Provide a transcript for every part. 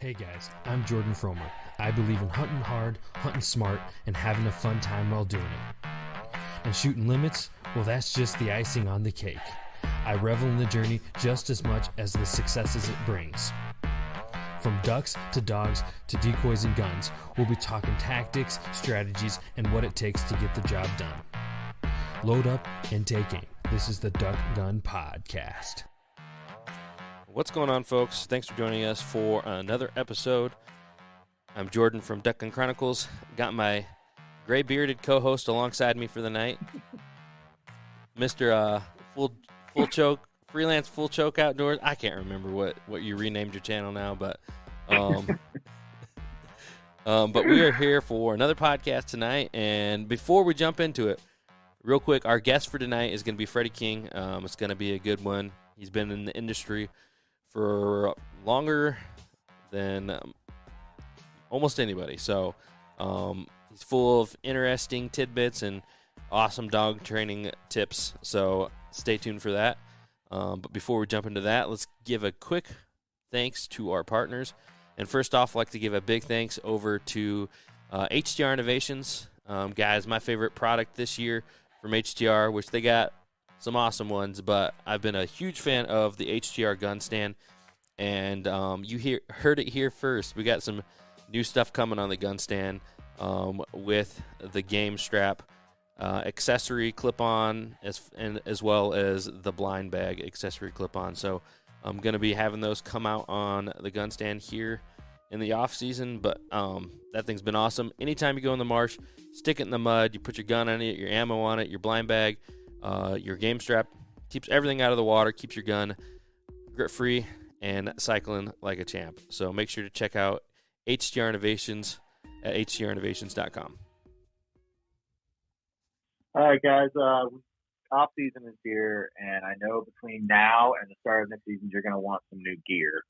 Hey guys, I'm Jordan Fromer. I believe in hunting hard, hunting smart, and having a fun time while doing it. And shooting limits, well, that's just the icing on the cake. I revel in the journey just as much as the successes it brings. From ducks to dogs to decoys and guns, we'll be talking tactics, strategies, and what it takes to get the job done. Load up and take aim. This is the Duck Gun Podcast. What's going on, folks? Thanks for joining us for another episode. I'm Jordan from Duck Gun Chronicles. Got my gray-bearded co-host alongside me for the night, Mr. Full Choke, Freelance Full Choke Outdoors. I can't remember what you renamed your channel now, but but we are here for another podcast tonight. And before we jump into it, real quick, our guest for tonight is going to be Freddy King. It's going to be a good one. He's been in the industry for longer than almost anybody. So he's full of interesting tidbits and awesome dog training tips. So stay tuned for that. But before we jump into that, let's give a quick thanks to our partners. And first off, I'd like to give a big thanks over to HTR Innovations. Guys, my favorite product this year from HTR, which they got some awesome ones, but I've been a huge fan of the HTR gun stand, and you heard it here first. We got some new stuff coming on the gun stand with the game strap accessory clip-on as well as the blind bag accessory clip-on. So I'm going to be having those come out on the gun stand here in the off season, but that thing's been awesome. Anytime you go in the marsh, stick it in the mud, you put your gun on it, your ammo on it, your blind bag, your game strap, keeps everything out of the water, keeps your gun grip free and cycling like a champ. So make sure to check out HTR Innovations at htrinnovations.com. All right, guys. Off season is here, and I know between now and the start of next season, you're going to want some new gear.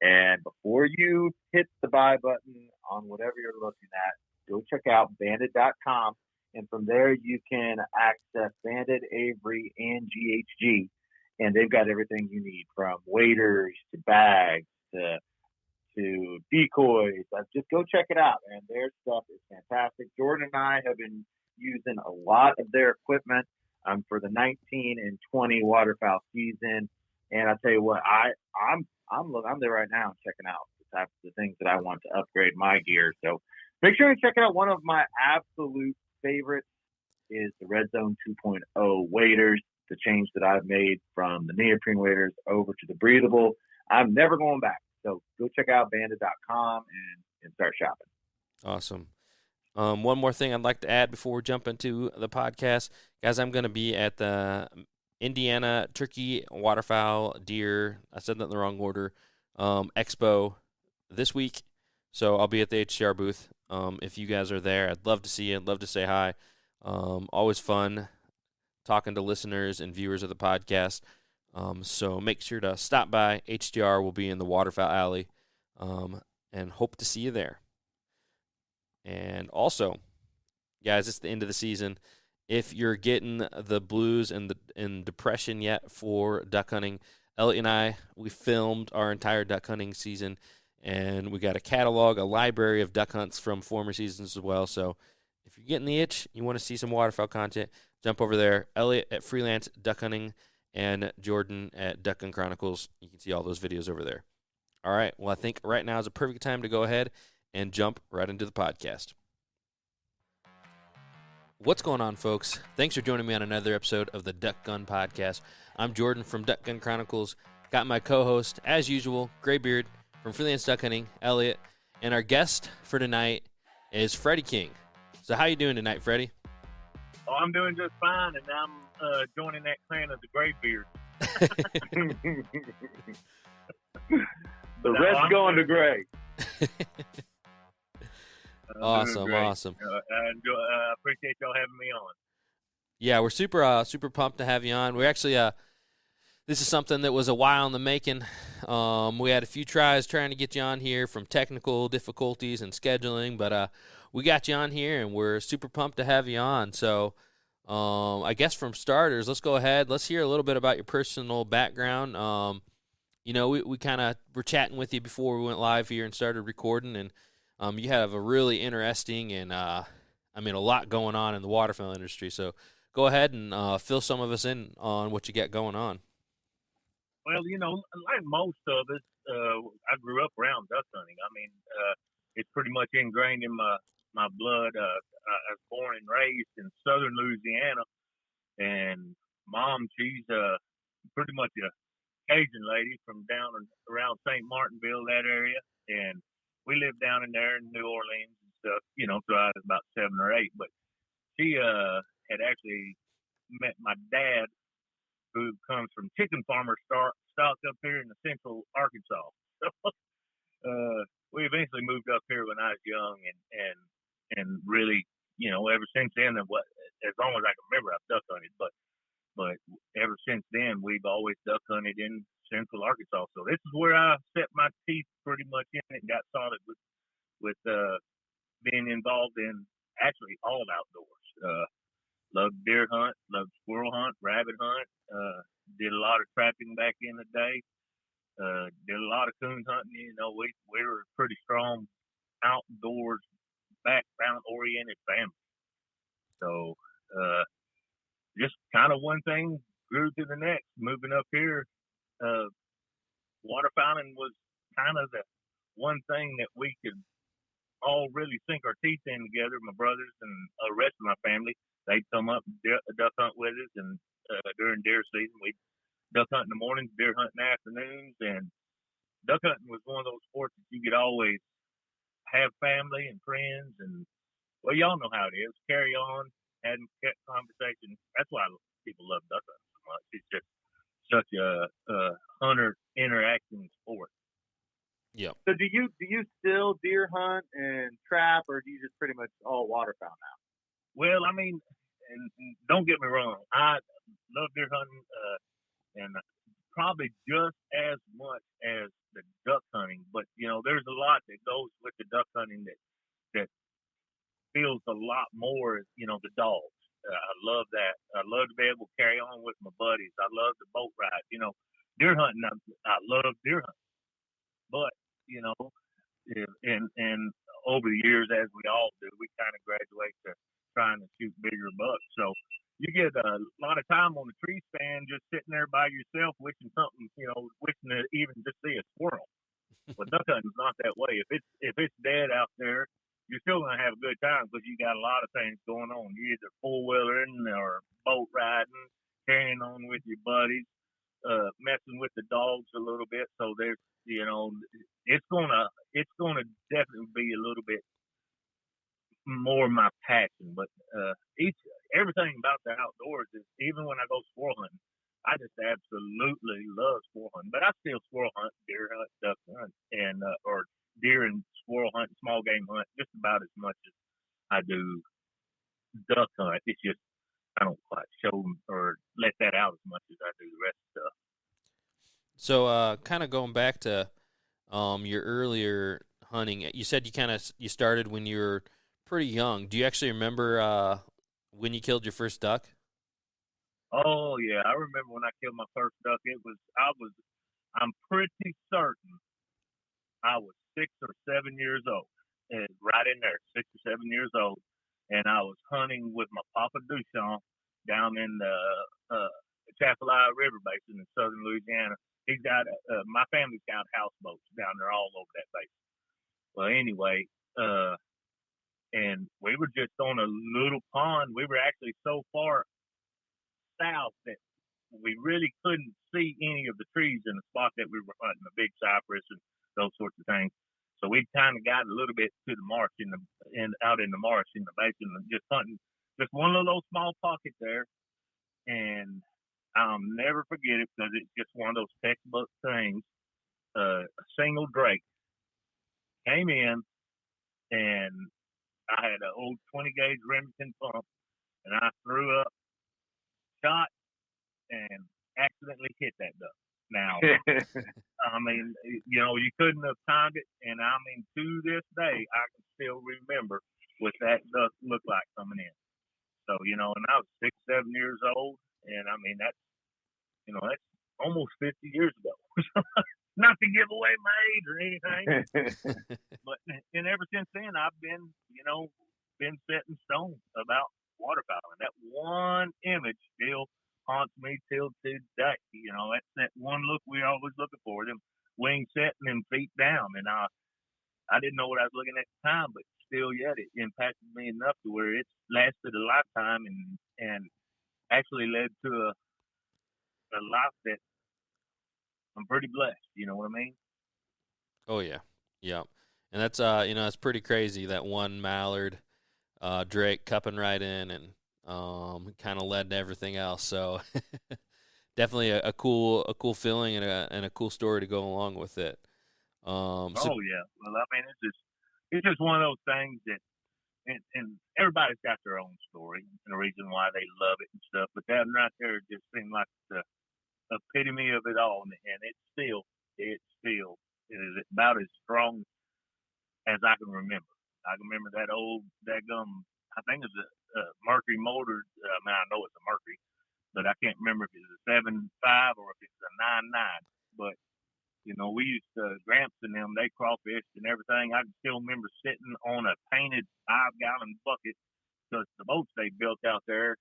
And before you hit the buy button on whatever you're looking at, go check out bandit.com. And from there, you can access Bandit, Avery, and GHG. And they've got everything you need, from waders to bags to decoys. Just go check it out, and their stuff is fantastic. Jordan and I have been using a lot of their equipment for the 19 and 20 waterfowl season. And I'll tell you what, I'm there right now checking out the things that I want to upgrade my gear. So make sure to check it out. One of my absolute favorites is the Red Zone 2.0 waders, the change that I've made from the neoprene waders over to the breathable. I'm never going back. So go check out bandit.com and start shopping. Awesome. One more thing I'd like to add before we jump into the podcast. Guys, I'm going to be at the Indiana Turkey, Waterfowl, Deer, I said that in the wrong order, Expo this week. So I'll be at the HCR booth. If you guys are there, I'd love to see you. I'd love to say hi. Always fun talking to listeners and viewers of the podcast. So make sure to stop by. HDR will be in the Waterfowl Alley, and hope to see you there. And also, guys, it's the end of the season. If you're getting the blues and depression yet for duck hunting, Elliot and I, we filmed our entire duck hunting season, and we got a catalog, a library of duck hunts from former seasons as well. So if you're getting the itch, you want to see some waterfowl content, jump over there. Elliot at Freelance Duck Hunting and Jordan at Duck Gun Chronicles. You can see all those videos over there. All right, well, I think right now is a perfect time to go ahead and jump right into the podcast. What's going on, folks? Thanks for joining me on another episode of the Duck Gun Podcast. I'm Jordan from Duck Gun Chronicles. Got my co-host, as usual, Graybeard from Freelance Duck Hunting, Elliot. And our guest for tonight is Freddy King. So how you doing tonight, Freddy? Oh, I'm doing just fine, and I'm joining that clan of the Graybeard. The red's going to gray. Awesome. I appreciate y'all having me on. Yeah, we're super pumped to have you on. We're actually this is something that was a while in the making. We had a few tries trying to get you on here from technical difficulties and scheduling, but we got you on here, and we're super pumped to have you on. So I guess from starters, let's go ahead. Let's hear a little bit about your personal background. you know, we kind of were chatting with you before we went live here and started recording, and you have a really interesting and a lot going on in the waterfowl industry. So go ahead and fill some of us in on what you got going on. Well, like most of us, I grew up around duck hunting. I mean, it's pretty much ingrained in my blood. I was born and raised in southern Louisiana, and Mom, she's pretty much a Cajun lady from down around St. Martinville, that area, and we lived down in there in New Orleans and stuff. So I was about 7 or 8, but she had actually met my dad, who comes from chicken farmer stock up here in the central Arkansas. We eventually moved up here when I was young, and really, ever since then, as long as I can remember, I've duck hunted. But ever since then, we've always duck hunted in central Arkansas. So this is where I set my teeth pretty much in it and got solid with being involved in actually all outdoors. Loved deer hunt, loved squirrel hunt, rabbit hunt. Did a lot of trapping back in the day. Did a lot of coon hunting. We were a pretty strong outdoors, background oriented family. So just kind of one thing grew to the next. Moving up here, waterfowling was kind of the one thing that we could all really sink our teeth in together. My brothers and the rest of my family, they'd come up and duck hunt with us, and during deer season, we'd duck hunt in the mornings, deer hunt in the afternoons, and duck hunting was one of those sports that you could always have family and friends, and well, y'all know how it is. Carry on, had conversation. That's why people love duck hunting so much. It's just such a hunter interacting sport. Yeah. So do you still deer hunt and trap, or do you just pretty much all waterfowl now? Well, I mean, and don't get me wrong, I love deer hunting, and probably just as much as the duck hunting. But there's a lot that goes with the duck hunting that feels a lot more. The dogs. I love that. I love to be able to carry on with my buddies. I love the boat ride. Deer hunting. I love deer hunting. But and over the years, as we all do, we kind of graduate to trying to shoot bigger bucks. So you get a lot of time on the tree stand just sitting there by yourself, wishing something, wishing to even just see a squirrel. But duck hunting's not that way. If it's dead out there, you're still gonna have a good time because you got a lot of things going on. You either four-wheeling or boat riding, carrying on with your buddies, messing with the dogs a little bit. So there's, it's gonna definitely be a little bit more my passion. But everything about the outdoors is, even when I go squirrel hunting, I just absolutely love squirrel hunting. But I still squirrel hunt, deer hunt, duck hunt, and or deer and squirrel hunt, small game hunt, just about as much as I do duck hunt. It's just I don't quite show them or let that out as much as I do the rest of the stuff. So, kind of going back to your earlier hunting, you said you started when you were pretty young. Do you actually remember when you killed your first duck? Oh yeah, I remember when I killed my first duck. I'm pretty certain I was 6 or 7 years old, and right in there, 6 or 7 years old, and I was hunting with my Papa Duchamp down in the Chapelaya River Basin in southern Louisiana. He's got my family's got houseboats down there all over that basin. Well, anyway, and we were just on a little pond. We were actually so far south that we really couldn't see any of the trees in the spot that we were hunting, the big cypress and those sorts of things. So we kind of got a little bit to the marsh out in the marsh in the basin, and just hunting just one little small pocket there. And I'll never forget it because it's just one of those textbook things. A single drake came in, and I had an old 20 gauge Remington pump, and I threw up, shot, and accidentally hit that duck. Now, I mean, you couldn't have timed it, and I mean, to this day, I can still remember what that duck looked like coming in. So, and I was 6, 7 years old, and I mean, that's almost 50 years ago. Not to give away my age or anything, but and ever since then I've been, been set in stone about waterfowl. And that one image still haunts me till today. That's that one look we're always looking for, them wings setting and feet down. And I didn't know what I was looking at the time, but still yet it impacted me enough to where it's lasted a lifetime and actually led to a life that I'm pretty blessed. You know what I mean? Oh yeah, yeah, and that's that's pretty crazy. That one mallard, Drake cupping right in and kind of led to everything else. So definitely a cool feeling and a cool story to go along with it. Oh yeah, well I mean it's just one of those things that and everybody's got their own story and a reason why they love it and stuff. But that right there just seemed like the epitome of it all, and it still is about as strong as I can remember. I can remember that old daggum. I think it's a Mercury motor. I know it's a Mercury, but I can't remember if it's a 7.5 or if it's a 9.9. But we used to Gramps and them. They crawfished and everything. I can still remember sitting on a painted 5-gallon bucket because the boats they built out there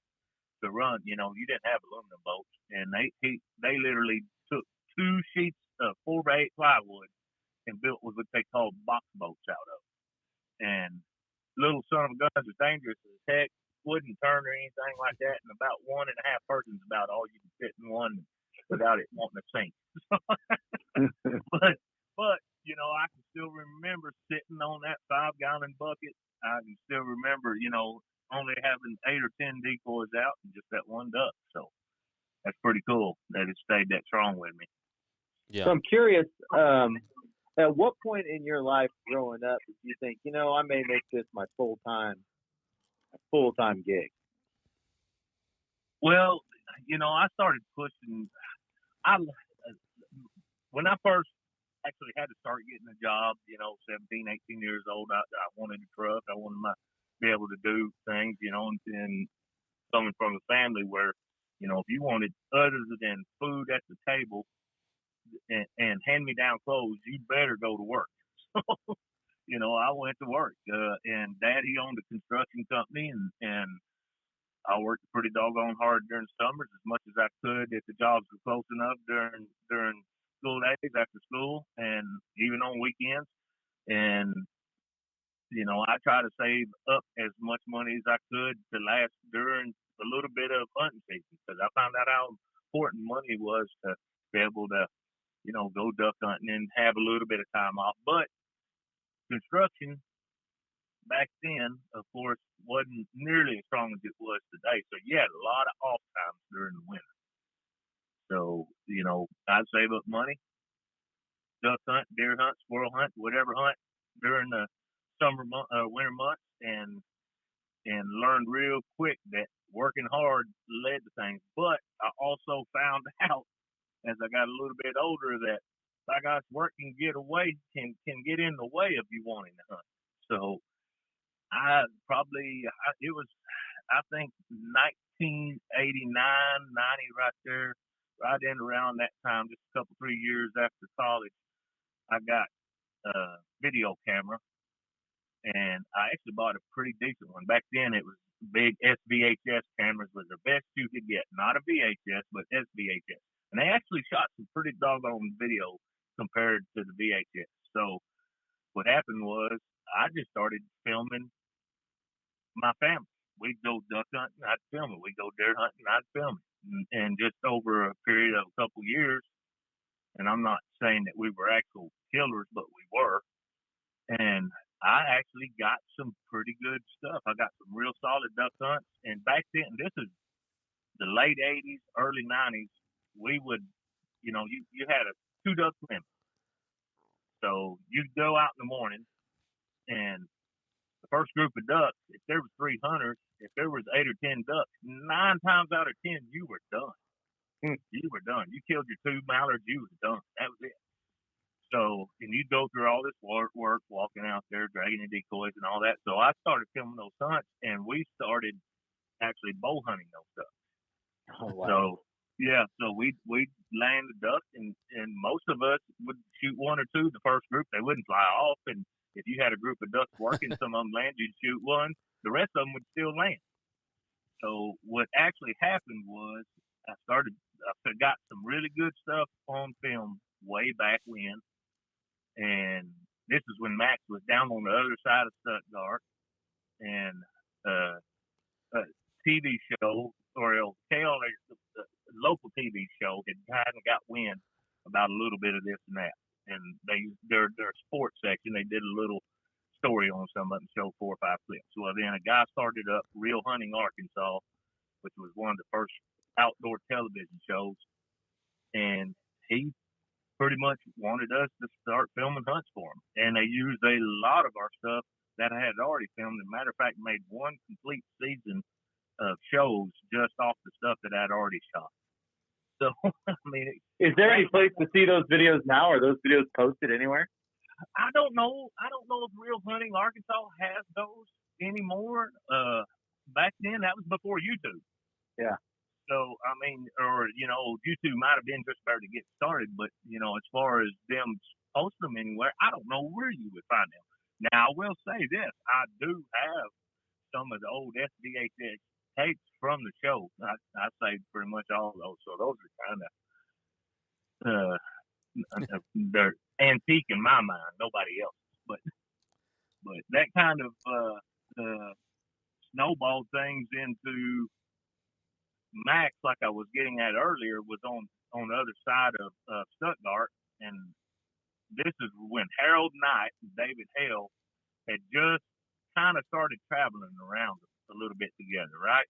to run. You didn't have aluminum boats, and they literally took 2 sheets of 4x8 plywood and built what they called box boats out of. And little son of a guns are dangerous as heck. Wouldn't turn or anything like that. And about 1.5 persons about all you can fit in one without it wanting to sink. but I can still remember sitting on that 5-gallon bucket. I can still remember only having 8 or 10 decoys out and just that one duck. So that's pretty cool that it stayed that strong with me. Yeah. So I'm curious, at what point in your life growing up did you think, I may make this my full-time gig? Well, I started pushing. When I first actually had to start getting a job, 17, 18 years old, I wanted a truck. I wanted to be able to do things, and coming from a family where, if you wanted other than food at the table and hand-me-down clothes, you better go to work. So, I went to work. And Dad, he owned a construction company, and I worked pretty doggone hard during summers as much as I could if the jobs were close enough during school days after school and even on weekends. And, I try to save up as much money as I could to last during a little bit of hunting season because I found out how important money was to be able to, go duck hunting and have a little bit of time off. But construction back then, of course, wasn't nearly as strong as it was today. So you had a lot of off times during the winter. So, I'd save up money, duck hunt, deer hunt, squirrel hunt, whatever hunt during the winter months, and learned real quick that working hard led to things. But I also found out as I got a little bit older that I guess work can get get in the way of you wanting to hunt. So it was, I think 1989, 90 right there, right in around that time, just a couple, 3 years after college, I got a video camera and I actually bought a pretty decent one. Back then it was big SVHS cameras was the best you could get. Not a VHS, but SVHS. And they actually shot some pretty doggone video compared to the VHS. So what happened was I just started filming my family. We'd go duck hunting, I'd film it. We'd go deer hunting, I'd film it. And just over a period of a couple years, and I'm not saying that we were actual killers, but we were. And I actually got some pretty good stuff. I got some real solid duck hunts. And back then, this is the late 80s, early 90s, we would, you had a 2-duck limit. So you'd go out in the morning and the first group of ducks, if there was 3 hunters, if there was 8 or 10 ducks, 9 times out of 10, you were done. You were done. You killed your 2 mallards, you was done. That was it. So, and you go through all this work, walking out there, dragging the decoys and all that. So I started filming those hunts, and we started actually bow hunting those ducks. Oh, wow. So, Yeah, so we land the duck, and most of us would shoot one or two. The first group, they wouldn't fly off, and if you had a group of ducks working, some of them land, you'd shoot one. The rest of them would still land. So what actually happened was I got some really good stuff on film way back when, and this is when Max was down on the other side of Stuttgart, and a TV show or the local TV show had kind of got wind about a little bit of this and that, and their sports section, they did a little story on some of them, showed 4 or 5 clips. Well, then a guy started up Real Hunting Arkansas, which was one of the first outdoor television shows, and he pretty much wanted us to start filming hunts for him. And they used a lot of our stuff that I had already filmed. As a matter of fact, made one complete season of shows just off the stuff that I'd already shot. So, I mean, is there any place to see those videos now? Are those videos posted anywhere? I don't know. I don't know if Real Hunting Arkansas has those anymore. Back then, that was before YouTube. Yeah. So, I mean, or, YouTube might have been just about to get started, but, as far as them post them anywhere, I don't know where you would find them. Now, I will say this. I do have some of the old SVHS tapes from the show. I saved pretty much all of those. So those are kind of, they're antique in my mind, nobody else. But that kind of snowballed things into Max, like I was getting at earlier, was on the other side of Stuttgart, and this is when Harold Knight and David Hale had just kind of started traveling around a little bit together, right?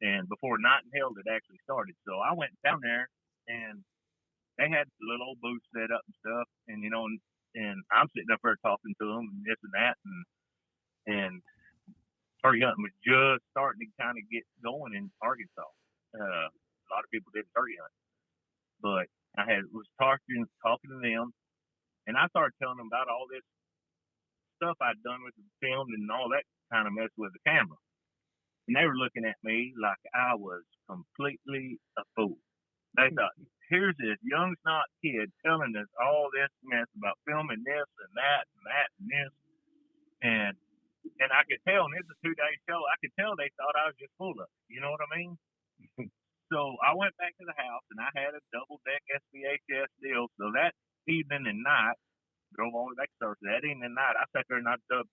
And before Knight and Hale had actually started, so I went down there, and they had a little old booth set up and stuff, and and I'm sitting up there talking to them and this and that, and turkey hunting was just starting to kind of get going in Arkansas. A lot of people didn't turkey hunt, but I was talking to them, and I started telling them about all this stuff I'd done with the film and all that kind of mess with the camera. And they were looking at me like I was completely a fool. They thought, here's this young snot kid telling us all this mess about filming this and that and that and this. And I could tell, and it's a 2-day show, I could tell they thought I was just full of it. You know what I mean? So I went back to the house, and I had a double-deck SVHS deal. So that evening and night, drove all the way back to Thursday. That evening and night, I sat there and I dubbed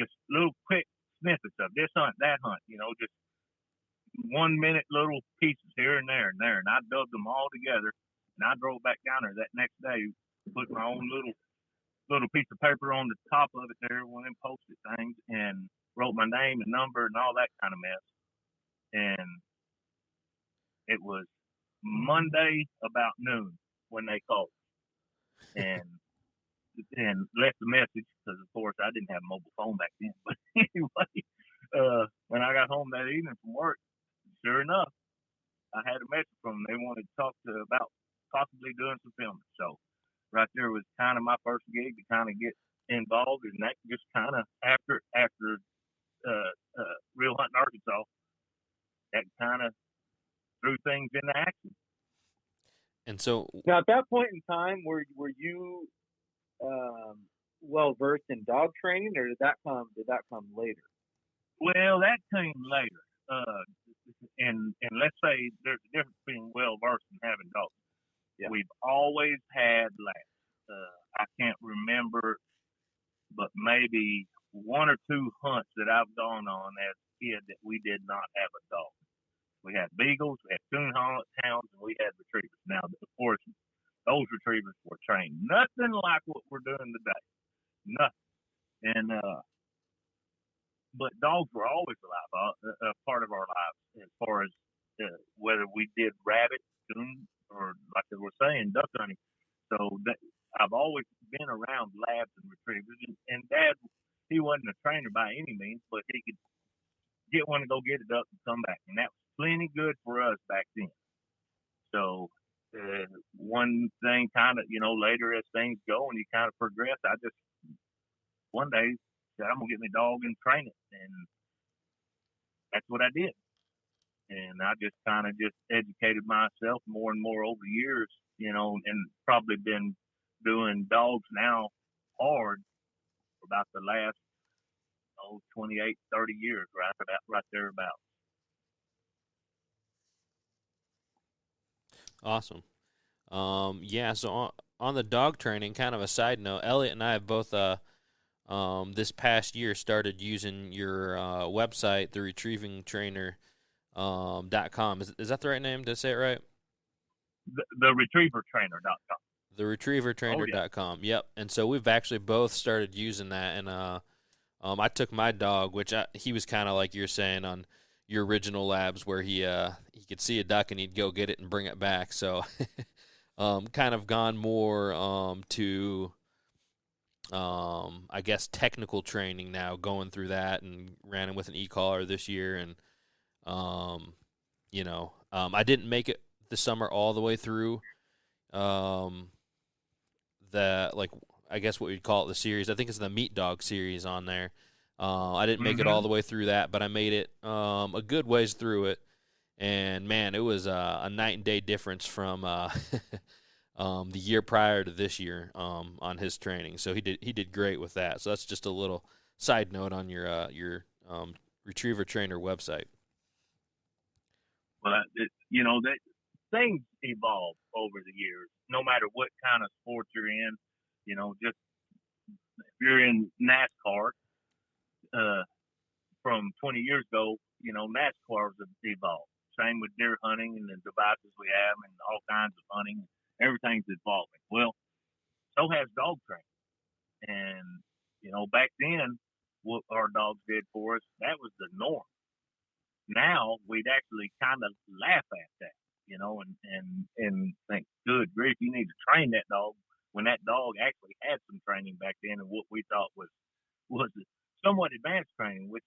just little quick snippets of this hunt, that hunt, just 1-minute little pieces here and there. And I dubbed them all together. And I drove back down there that next day, put my own little piece of paper on the top of it there, one of them post-it things, and wrote my name and number and all that kind of mess. And it was Monday about noon when they called, and left the message, because of course I didn't have a mobile phone back then. But anyway, when I got home that evening from work, sure enough, I had a message from them. They wanted to talk about possibly doing some filming. So right there was kind of my first gig to kind of get involved, and that just kind of after Real Hunting Arkansas, that kind of threw things into action. And so now, at that point in time, were you well versed in dog training, or did that come later? Well, that came later. And let's say there's a difference between well versed and having dogs. Yeah. We've always had labs. I can't remember, but maybe 1 or 2 hunts that I've gone on as a kid that we did not have a dog. We had beagles, we had coon hounds, and we had retrievers. Now, of course, those retrievers were trained nothing like what we're doing today. Nothing. And but dogs were always a part of our lives, as far as whether we did rabbit, coon, or like I was saying, duck hunting. So I've always been around labs and retrievers. And Dad, he wasn't a trainer by any means, but he could get one to go get a duck and come back, and that was plenty good for us back then. So one thing kind of, later as things go and you kind of progress, I just one day said, I'm going to get my dog and train it. And that's what I did. And I just kind of just educated myself more and more over the years, and probably been doing dogs now hard for about the last 28, 30 years, right there about. Awesome. Yeah. So on the dog training, kind of a side note, Elliot and I have both this past year started using your website, the retrievingtrainer.com. Is that the right name? Did I say it right? The retrievertrainer.com. The retrievertrainer.com. Oh, yeah. Yep. And so we've actually both started using that. And I took my dog, which he was kind of like you're saying on your original labs, where he could see a duck and he'd go get it and bring it back. So kind of gone more to I guess technical training now, going through that, and ran him with an e-collar this year. And I didn't make it this summer all the way through. I guess what we'd call it, the series. I think it's the Meat Dog series on there. I didn't make it all the way through that, but I made it a good ways through it. And man, it was a night and day difference from the year prior to this year on his training. So he did great with that. So that's just a little side note on your Retriever Trainer website. Well, that things evolve over the years, no matter what kind of sport you're in. Just if you're in NASCAR from 20 years ago, NASCAR's have evolved. Same with deer hunting and the devices we have and all kinds of hunting. Everything's evolving. Well, so has dog training. And, back then, what our dogs did for us, that was the norm. Now we'd actually kind of laugh at that, and think, good grief, you need to train that dog, when that dog actually had some training back then, and what we thought was somewhat advanced training, which,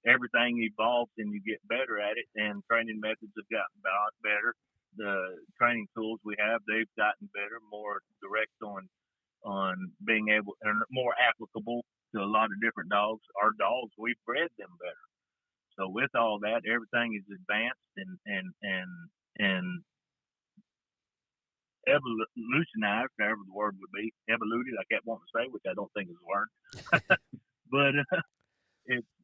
everything evolves and you get better at it, and training methods have gotten a lot better. The training tools we have, they've gotten better, more direct on being able, and more applicable to a lot of different dogs. Our dogs, we've bred them better. So with all that, everything is advanced and evolutionized, however the word would be, evoluted. I kept wanting to say, which I don't think is a word, but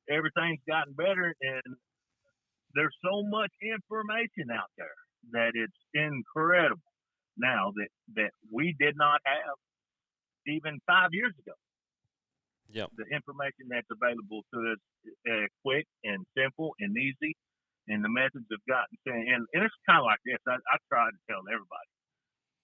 everything's gotten better, and there's so much information out there that it's incredible now that we did not have even 5 years ago. Yep. The information that's available to us, quick and simple and easy, and the methods have gotten, and it's kind of like this. I try to tell everybody,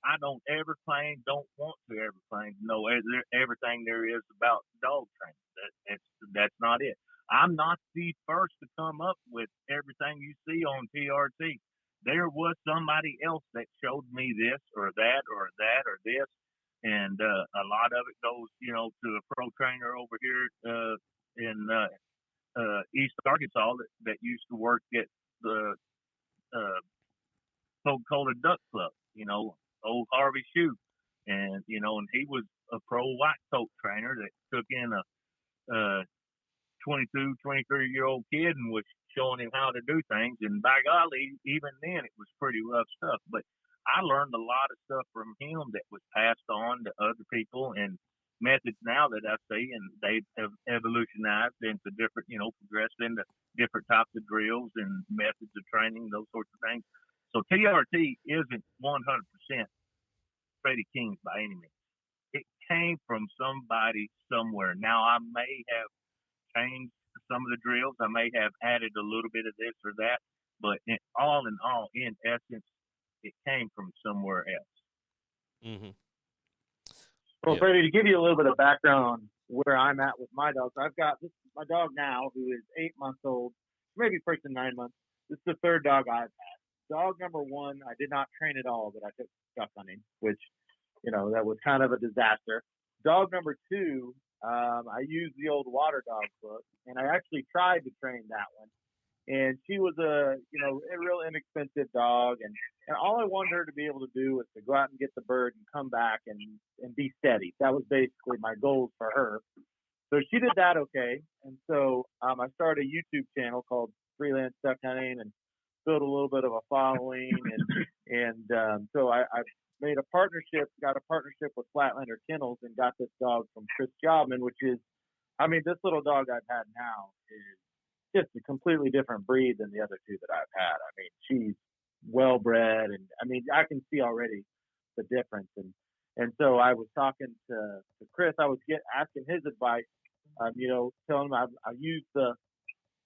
I don't ever claim, don't want to ever claim to know everything there is about dog training. That's not it. I'm not the first to come up with everything you see on TRT. There was somebody else that showed me this or that or this. And a lot of it goes, to a pro trainer over here in East Arkansas that used to work at the Coca-Cola Duck Club, old Harvey Shue. And he was a pro white coat trainer that took in a 22, 23-year-old kid and was showing him how to do things. And by golly, even then it was pretty rough stuff. But I learned a lot of stuff from him that was passed on to other people, and methods now that I see, and they have evolutionized into different, progressed into different types of drills and methods of training, those sorts of things. So TRT isn't 100% Freddy King by any means. It came from somebody somewhere. Now, I may have changed some of the drills. I may have added a little bit of this or that, but in all, in essence, it came from somewhere else. Mm-hmm. Well, Freddie, to give you a little bit of background on where I'm at with my dogs, I've got my dog now, who is 8 months old, maybe pushing 9 months. This is the third dog I've had. Dog number one, I did not train at all, but I took duck hunting, which, that was kind of a disaster. Dog number two, I used the old water dog book, and I actually tried to train that one. And she was a real inexpensive dog, and all I wanted her to be able to do was to go out and get the bird and come back and be steady. That was basically my goals for her. So she did that okay, and so I started a YouTube channel called freelance duck hunting and built a little bit of a following, and so I got a partnership with Flatlander Kennels and got this dog from Chris Jobman, which is, I mean, this little dog I've had now is just a completely different breed than the other two that I've had. I mean, she's well bred, and I mean, I can see already the difference. And so I was talking to Chris. I was asking his advice. Telling him I've used the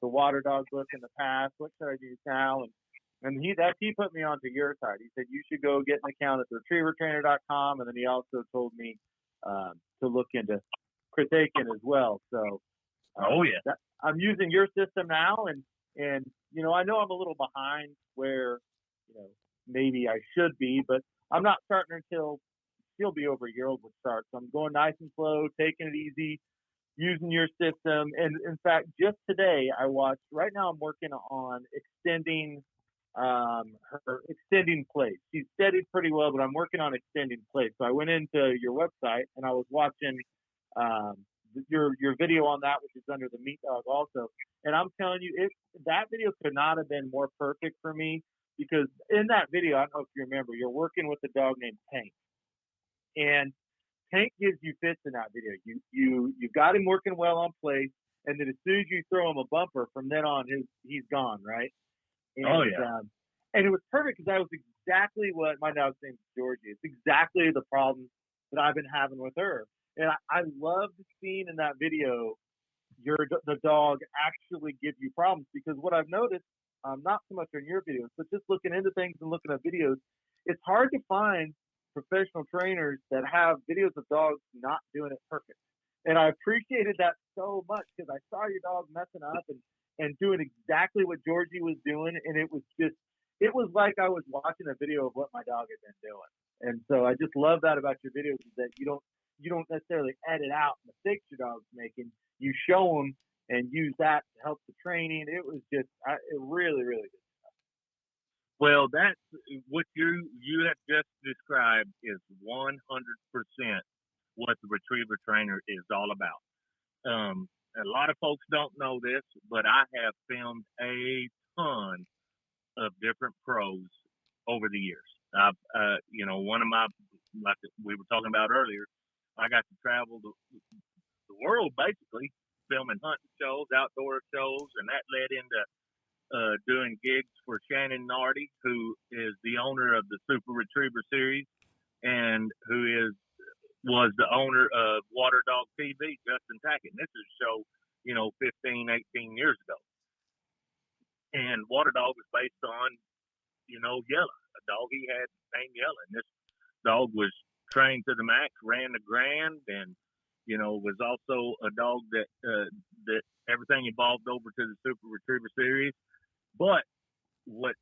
water dog book in the past. What should I use now? And he put me onto your side. He said you should go get an account at retrievertrainer.com, and then he also told me to look into Chris Aiken as well. So I'm using your system now, and I know I'm a little behind where maybe I should be, but I'm not starting until she'll be over a year old would start. So I'm going nice and slow, taking it easy, using your system. And in fact, just today right now I'm working on extending her extending place. She's steadied pretty well, but I'm working on extending place. So I went into your website and I was watching your video on that, which is under the meat dog also. And I'm telling you, that video could not have been more perfect for me, because in that video, I don't know if you remember, you're working with a dog named Tank. And Tank gives you fits in that video. You got him working well on place, and then as soon as you throw him a bumper, from then on he's gone, right? And, and it was perfect, because that was exactly what my dog's name is Georgie. It's exactly the problem that I've been having with her. And I loved seeing in that video the dog actually give you problems, because what I've noticed, not so much on your videos, but just looking into things and looking at videos, it's hard to find professional trainers that have videos of dogs not doing it perfect. And I appreciated that so much, because I saw your dog messing up and doing exactly what Georgie was doing. And it was like I was watching a video of what my dog had been doing. And so I just love that about your videos, is that you don't necessarily edit out mistakes your dog's making. You show them and use that to help the training. It was just really, really good. Well, that's what you have just described is 100% what the retriever trainer is all about. A lot of folks don't know this, but I have filmed a ton of different pros over the years. I've, one of my, like we were talking about earlier, I got to travel the world basically, filming hunting shows, outdoor shows, and that led into doing gigs for Shannon Nardi, who is the owner of the Super Retriever series and who was the owner of Water Dog TV, Justin Tackett. And this is a show, 15, 18 years ago. And Water Dog was based on, Yella, a dog he had named Yella. And this dog was trained to the max, ran the Grand, and, was also a dog that everything evolved over to the Super Retriever series. But what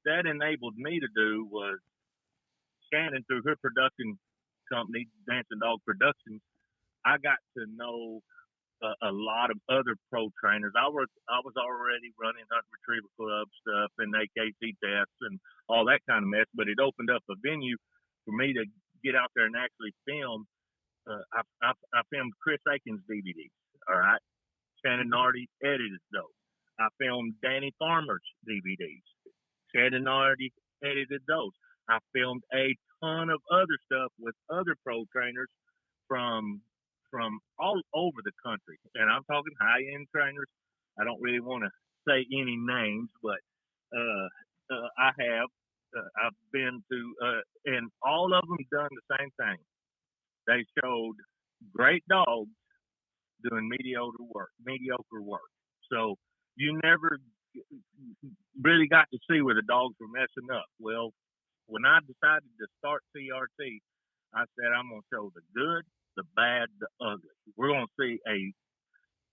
that enabled me to do was Shannon, through her production company, Dancing Dog Productions, I got to know a lot of other pro trainers. I was already running hunt retriever club stuff and AKC tests and all that kind of mess, but it opened up a venue for me to get out there and actually film. I filmed Chris Aiken's DVDs. All right, Shannon Nardi edited those. I filmed Danny Farmer's DVDs. Shannon Nardi edited those. I filmed a ton of other stuff with other pro trainers from all over the country. And I'm talking high-end trainers. I don't really want to say any names, but I've been to, and all of them done the same thing. They showed great dogs doing mediocre work. So you never really got to see where the dogs were messing up. Well, when I decided to start CRT, I said I'm going to show the good, the bad, the ugly. We're going to see a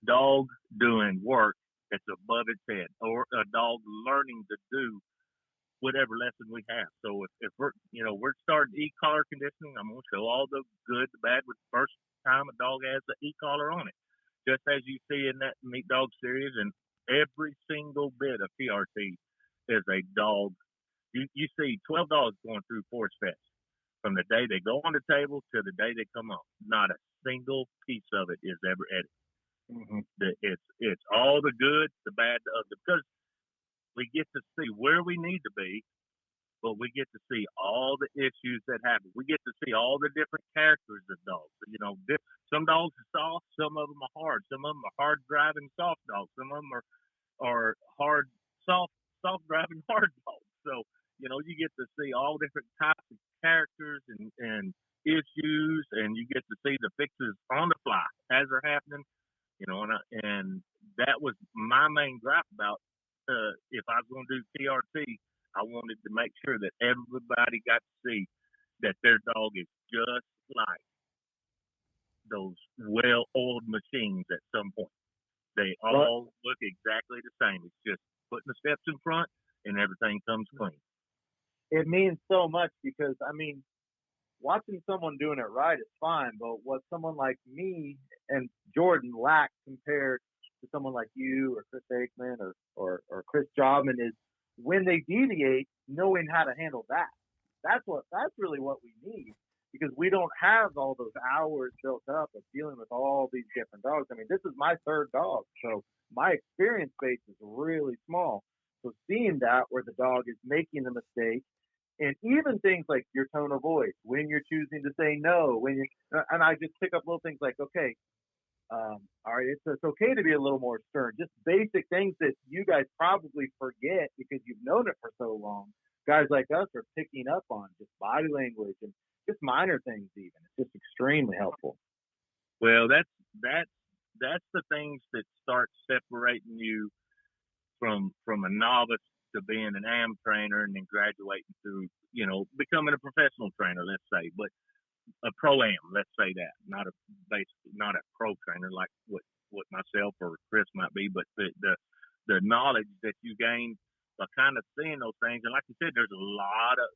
dog doing work that's above its head, or a dog learning to do whatever lesson we have. So if we're starting e-collar conditioning, I'm going to show all the good, the bad, with the first time a dog has the e-collar on it. Just as you see in that Meat Dog series, and every single bit of PRT is a dog. You see 12 dogs going through Force Fest from the day they go on the table to the day they come off. Not a single piece of it is ever edited. Mm-hmm. It's all the good, the bad, the ugly, because we get to see where we need to be, but we get to see all the issues that happen. We get to see all the different characters of dogs. Some dogs are soft, some of them are hard, some of them are hard driving soft dogs, some of them are hard soft driving hard dogs. So you get to see all different types of characters and issues, and you get to see the fixes on the fly as they're happening. And that was my main gripe about if I was going to do TRT. I wanted to make sure that everybody got to see that their dog is just like those well-oiled machines at some point. They all look exactly the same. It's just putting the steps in front and everything comes clean. It means so much because, watching someone doing it right is fine, but what someone like me and Jordan lack compared to someone like you or Chris Aikman or Chris Jobman is when they deviate, knowing how to handle that. That's really what we need, because we don't have all those hours built up of dealing with all these different dogs. This is my third dog, so my experience base is really small. So seeing that where the dog is making the mistake, and even things like your tone of voice, when you're choosing to say no, and I just pick up little things like, okay, all right, it's okay to be a little more stern. Just basic things that you guys probably forget because you've known it for so long. Guys like us are picking up on just body language and just minor things. Even it's just extremely helpful. Well, that's the things that start separating you from a novice to being an AM trainer and then graduating to becoming a professional trainer, let's say, but a pro-am, let's say that, not a pro trainer like what myself or Chris might be, but the knowledge that you gain by kind of seeing those things. And like you said, there's a lot of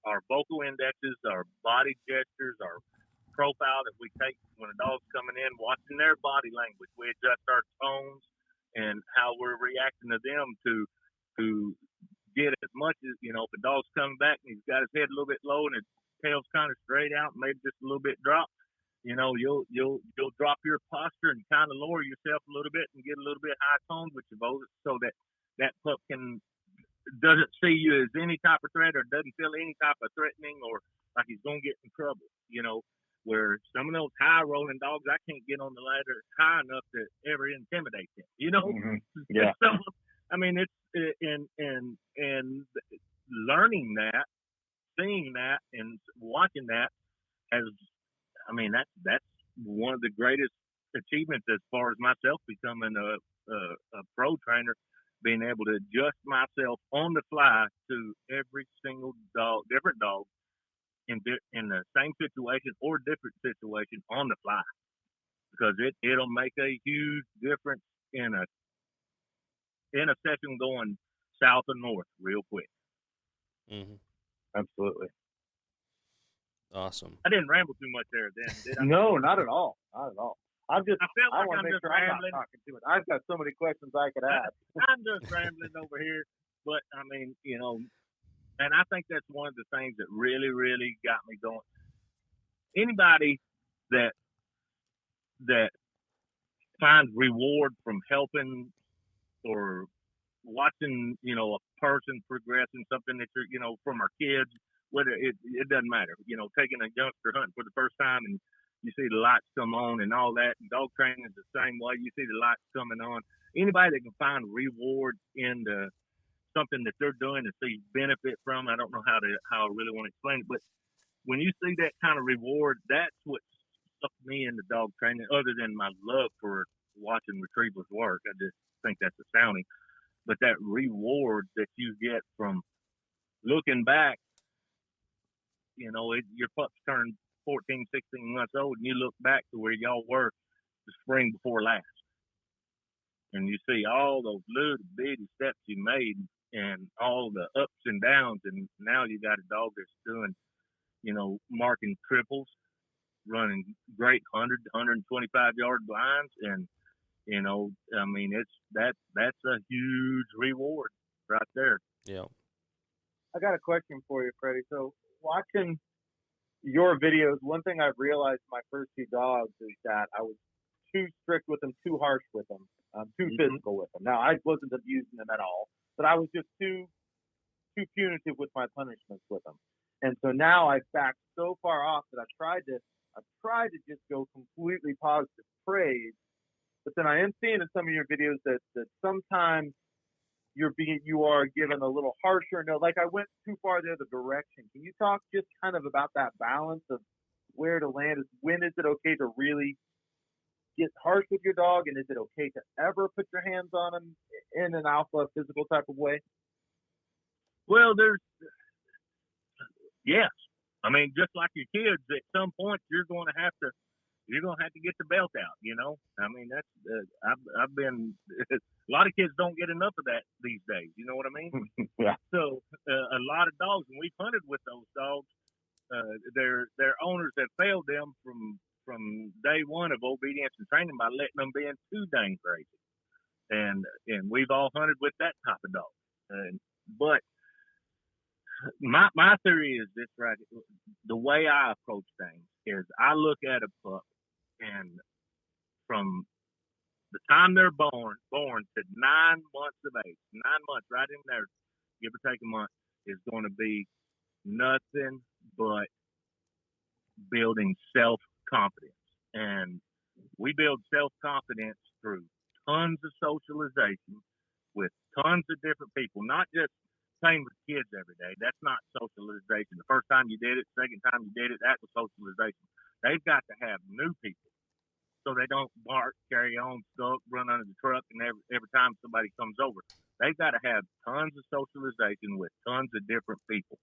our vocal indexes, our body gestures, our profile that we take when a dog's coming in, watching their body language. We adjust our tones and how we're reacting to them to get as much as, if a dog's coming back and he's got his head a little bit low and his tail's kind of straight out, maybe just a little bit dropped, you'll drop your posture and kind of lower yourself a little bit and get a little bit high toned with your voice, so that pup doesn't see you as any type of threat or doesn't feel any type of threatening or like he's going to get in trouble, where some of those high rolling dogs, I can't get on the ladder high enough to ever intimidate them, Mm-hmm. Yeah. So, it's and learning that, seeing that, and watching that that's one of the greatest achievements as far as myself becoming a pro trainer, being able to adjust myself on the fly to every single dog, different dog in the same situation or different situation on the fly, because it'll make a huge difference in a session going south and north real quick. Mm-hmm. Absolutely. Awesome. I didn't ramble too much there, then, did I? No, not at all. Not at all. I want to make sure I'm rambling. not talking too much. I've got so many questions I could ask. I'm just rambling over here, but and I think that's one of the things that really, really got me going. Anybody that finds reward from helping or watching, a person progress in something that you're, from our kids, whether it doesn't matter, taking a youngster hunting for the first time and you see the lights come on and all that, and dog training is the same way. You see the lights coming on. Anybody that can find reward in something that they're doing and see benefit from, I don't know how I really want to explain it, but when you see that kind of reward, that's what sucked me into dog training, other than my love for watching retrievers work. I just think that's astounding. But that reward that you get from looking back, your pups turn 14, 16 months old, and you look back to where y'all were the spring before last. And you see all those little bitty steps you made and all the ups and downs. And now you got a dog that's doing, marking triples, running great 100, 125-yard blinds. And, that's a huge reward right there. Yeah. I got a question for you, Freddie. So watching your videos, one thing I've realized my first two dogs is that I was too strict with them, too harsh with them, too physical with them. Now, I wasn't abusing them at all, but I was just too punitive with my punishments with them. And so now I've backed so far off that I've tried to just go completely positive praise. But then I am seeing in some of your videos that sometimes you are given a little harsher. No, like I went too far the other direction. Can you talk just kind of about that balance of where to land? When is it okay to really get harsh with your dog, and is it okay to ever put your hands on them in an alpha physical type of way? Well, yes. I mean, just like your kids, at some point you're going to have to get the belt out. I mean, that's I've been a lot of kids don't get enough of that these days. You know what I mean? Yeah. So a lot of dogs, and we've hunted with those dogs. Their owners have failed them from day one of obedience and training by letting them be too dang crazy. And we've all hunted with that type of dog. But my theory is this, right? The way I approach things is I look at a pup, and from the time they're born to 9 months of age, 9 months right in there, give or take a month, is going to be nothing but building self-confidence. And we build self-confidence through tons of socialization with tons of different people, not just playing with kids every day. That's not socialization. The first time you did it, second time you did it, that was socialization. They've got to have new people so they don't bark, carry on, skulk, run under the truck, and every time somebody comes over. They've got to have tons of socialization with tons of different people.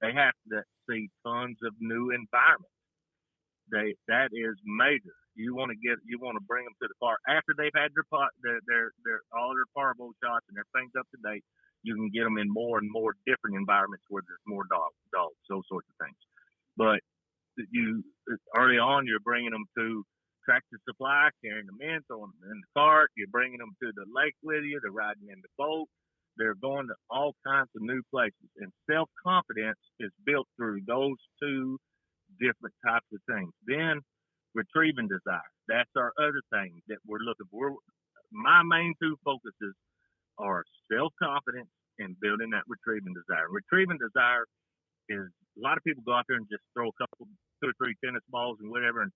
They have to see tons of new environments. That is major. You want to bring them to the park after they've had their all their parvo shots and everything's up to date. You can get them in more and more different environments where there's more dogs, those sorts of things. But early on, you're bringing them to Tractor Supply, carrying them in, throwing them in the cart. You're bringing them to the lake with you. They're riding in the boat. They're going to all kinds of new places. And self-confidence is built through those two different types of things. Then retrieving desire. That's our other thing that we're looking for. My main two focuses are self-confidence and building that retrieving desire. Retrieving desire is a lot of people go out there and just throw two or three tennis balls and whatever, and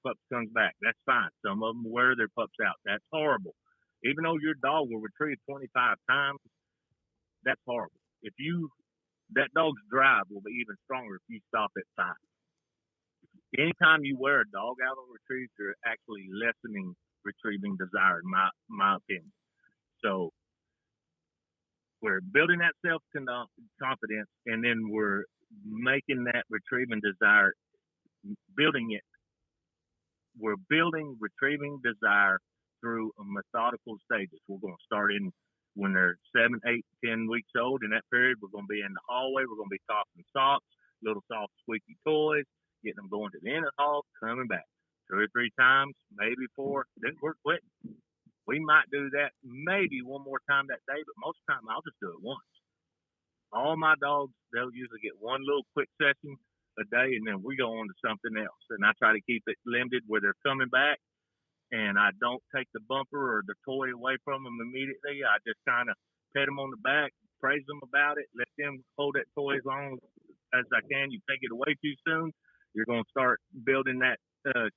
pups comes back. That's fine. Some of them wear their pups out. That's horrible. Even though your dog will retrieve 25 times, that's horrible. That dog's drive will be even stronger if you stop at 5. Anytime you wear a dog out on retrieve, you're actually lessening retrieving desire, in my opinion. So we're building that self-confidence, and then we're making that retrieving desire, building it. We're building retrieving desire through methodical stages. We're going to start in when they're 7, 8, 10 weeks old. In that period, we're going to be in the hallway. We're going to be tossing socks, little soft, squeaky toys, getting them going to the end of the hall, coming back 2 or 3 times, maybe 4. Then we're quitting. We might do that maybe one more time that day, but most of the time I'll just do it once. All my dogs, they'll usually get one little quick session a day, and then we go on to something else. And I try to keep it limited where they're coming back, and I don't take the bumper or the toy away from them immediately. I just kind of pet them on the back, praise them about it, let them hold that toy as long as I can. You take it away too soon, you're going to start building that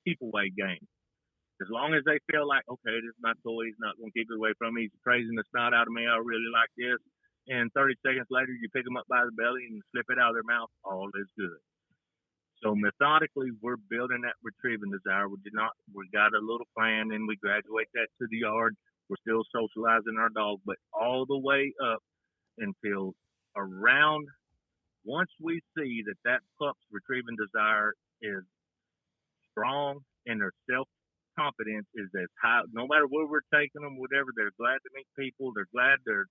keep away game. As long as they feel like, okay, this is my toy, he's not going to keep it away from me, he's praising the snot out of me, I really like this. And 30 seconds later, you pick them up by the belly and slip it out of their mouth, all is good. So methodically, we're building that retrieving desire. We got a little plan, and we graduate that to the yard. We're still socializing our dog, but all the way up until around, once we see that pup's retrieving desire is strong and their self-confidence is as high, no matter where we're taking them, whatever, they're glad to meet people. They're glad they're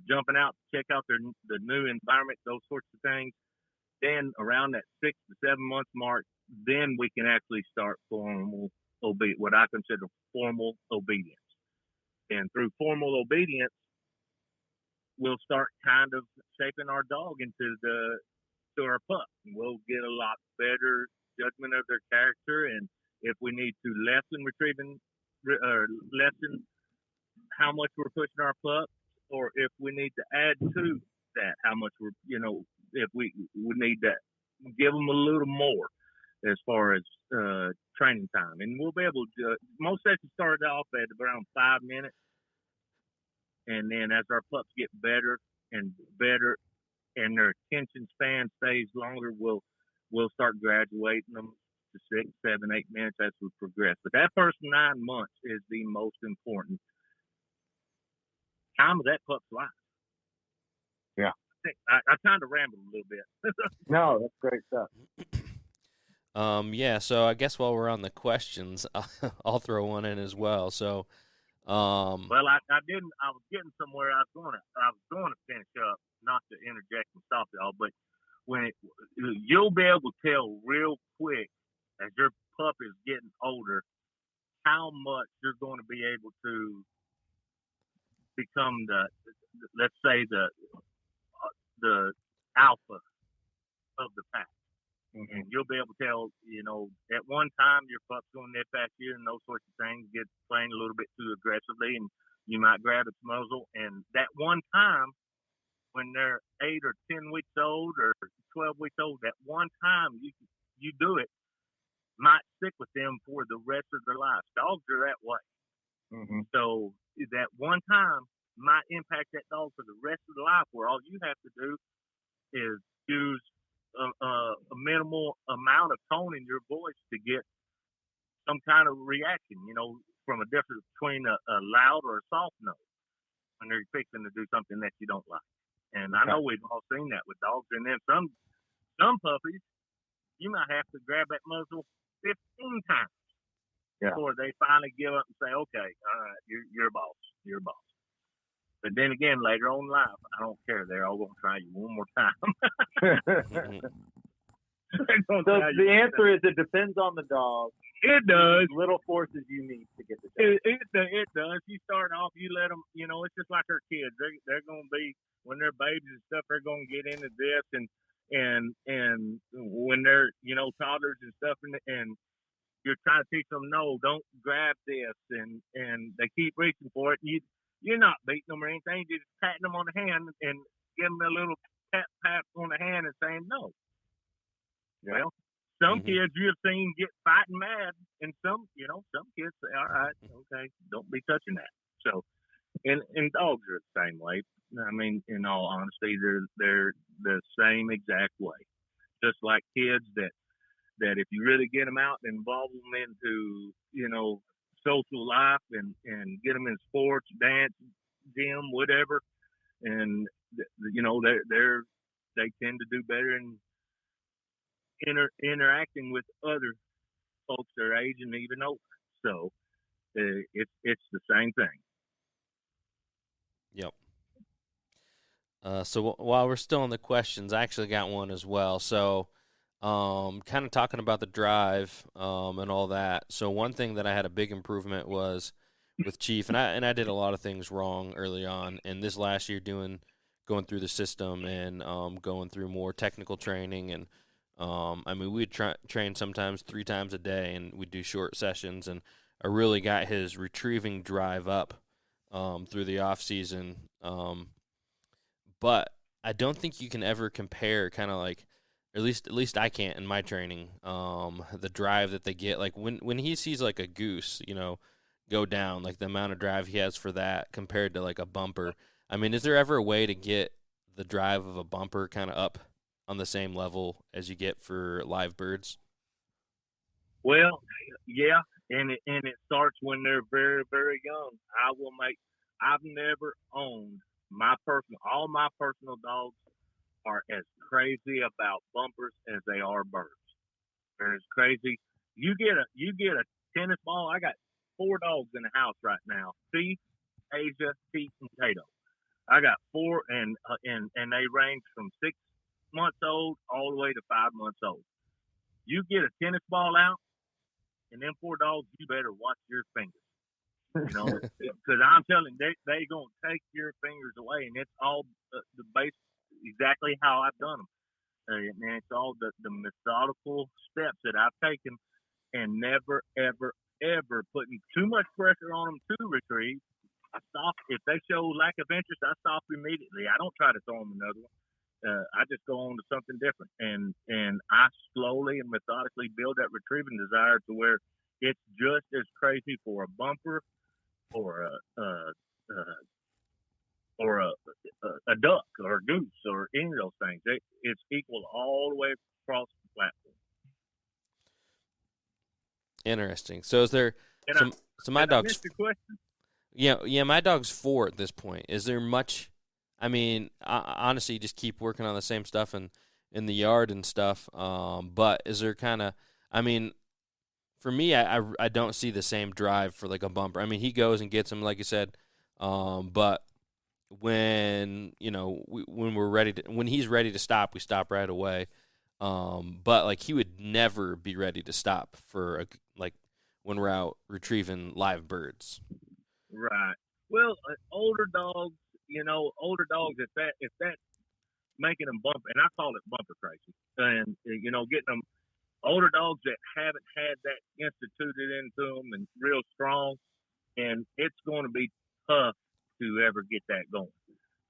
jumping out to check out the new environment, those sorts of things. Then around that 6 to 7 month mark, then we can actually start formal obedience, what I consider formal obedience. And through formal obedience, we'll start kind of shaping our dog to our pup. And we'll get a lot better judgment of their character, and if we need to lessen retrieving or lessen how much we're pushing our pups, or if we need to add to that how much we're, if we need to give them a little more as far as training time. And we'll be able to, most sessions start off at around 5 minutes. And then as our pups get better and better and their attention span stays longer, we'll start graduating them to 6, 7, 8 minutes as we progress. But that first 9 months is the most important time of that pup's life. Yeah. I kind of rambled a little bit. No, that's great stuff. Yeah, so I guess while we're on the questions, I'll throw one in as well. So, well, I didn't. I was getting somewhere. I was going to finish up, not to interject and stop y'all, but you'll be able to tell real quick as your pup is getting older how much you're going to be able to become let's say the alpha of the pack. Mm-hmm. And you'll be able to tell, at one time your pup's going to nip at you and those sorts of things, get playing a little bit too aggressively, and you might grab its muzzle. And that one time when they're 8 or 10 weeks old or 12 weeks old, that one time you do it might stick with them for the rest of their lives. Dogs are that way. Mm-hmm. So that one time might impact that dog for the rest of the life, where all you have to do is use a minimal amount of tone in your voice to get some kind of reaction, from a difference between a loud or a soft note when they're fixing to do something that you don't like. And I know we've all seen that with dogs. And then some puppies, you might have to grab that muzzle 15 times before they finally give up and say, okay, all right, you're a boss. You're a boss. But then again, later on in life, I don't care. They're all going to try you one more time. So the answer is it depends on the dog. It does. Little forces you need to get the job. It does. You start off, you let them, it's just like our kids. They're going to be, when they're babies and stuff, they're going to get into this. And when they're, toddlers and stuff, and you're trying to teach them, no, don't grab this. And they keep reaching for it. You're not beating them or anything. You're just patting them on the hand and giving them a little pat on the hand and saying no. Yeah. Well, some kids you have seen get fighting mad, and some kids say, all right, okay, don't be touching that. So, and dogs are the same way. I mean, in all honesty, they're the same exact way. Just like kids that if you really get them out and involve them into, social life and get them in sports, dance, gym, whatever, and they tend to do better in interacting with other folks their age and even older. So it's the same thing. Yep. So while we're still on the questions, I actually got one as well. So kind of talking about the drive and all that. So one thing that I had a big improvement was with Chief, and I did a lot of things wrong early on. And this last year going through the system and going through more technical training. And we'd train sometimes 3 times a day, and we'd do short sessions. And I really got his retrieving drive up through the off season. But I don't think you can ever compare kind of like, at least I can't in my training, the drive that they get. Like when he sees like a goose, go down, like the amount of drive he has for that compared to like a bumper. I mean, is there ever a way to get the drive of a bumper kind of up on the same level as you get for live birds? Well, yeah, and it starts when they're very, very young. I've never owned all my personal dogs are as crazy about bumpers as they are birds. They're as crazy. You get a tennis ball. I got 4 dogs in the house right now: Thief, Asia, Pete, and Tato. I got 4, and they range from 6 months old all the way to 5 months old. You get a tennis ball out, and them 4 dogs, you better watch your fingers. Because I'm telling you, they gonna take your fingers away, and it's all the base exactly how I've done them, and it's all the methodical steps that I've taken and never, ever, ever putting too much pressure on them to retrieve. I stop if they show lack of interest. I stop immediately. I don't try to throw them another one. I just go on to something different, and I slowly and methodically build that retrieving desire to where it's just as crazy for a bumper or a duck or a goose or any of those things. It's equal all the way across the platform. Interesting. So is there And so my I dog's missed your question. yeah, my dog's 4 at this point. Is there much? I mean, honestly, you just keep working on the same stuff in the yard and stuff. But is there kind of? I mean, for me, I don't see the same drive for like a bumper. I mean, he goes and gets them, like you said. But when when he's ready to stop, we stop right away. But like he would never be ready to stop for like when we're out retrieving live birds. Right. Well, older dogs, if that's making them bumper, and I call it bumper crazy, and getting them older dogs that haven't had that instituted into them and real strong, and it's going to be tough to ever get that going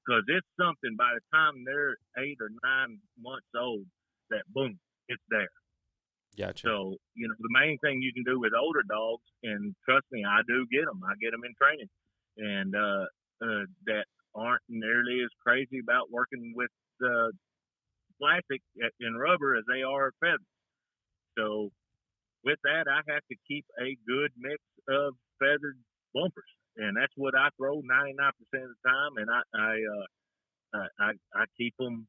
because it's something by the time they're 8 or 9 months old that boom, it's there. Gotcha. So, the main thing you can do with older dogs, and trust me, I do get them. I get them in training, and that aren't nearly as crazy about working with plastic and rubber as they are feathers. So, with that, I have to keep a good mix of feathered bumpers, and that's what I throw 99% of the time. And I keep them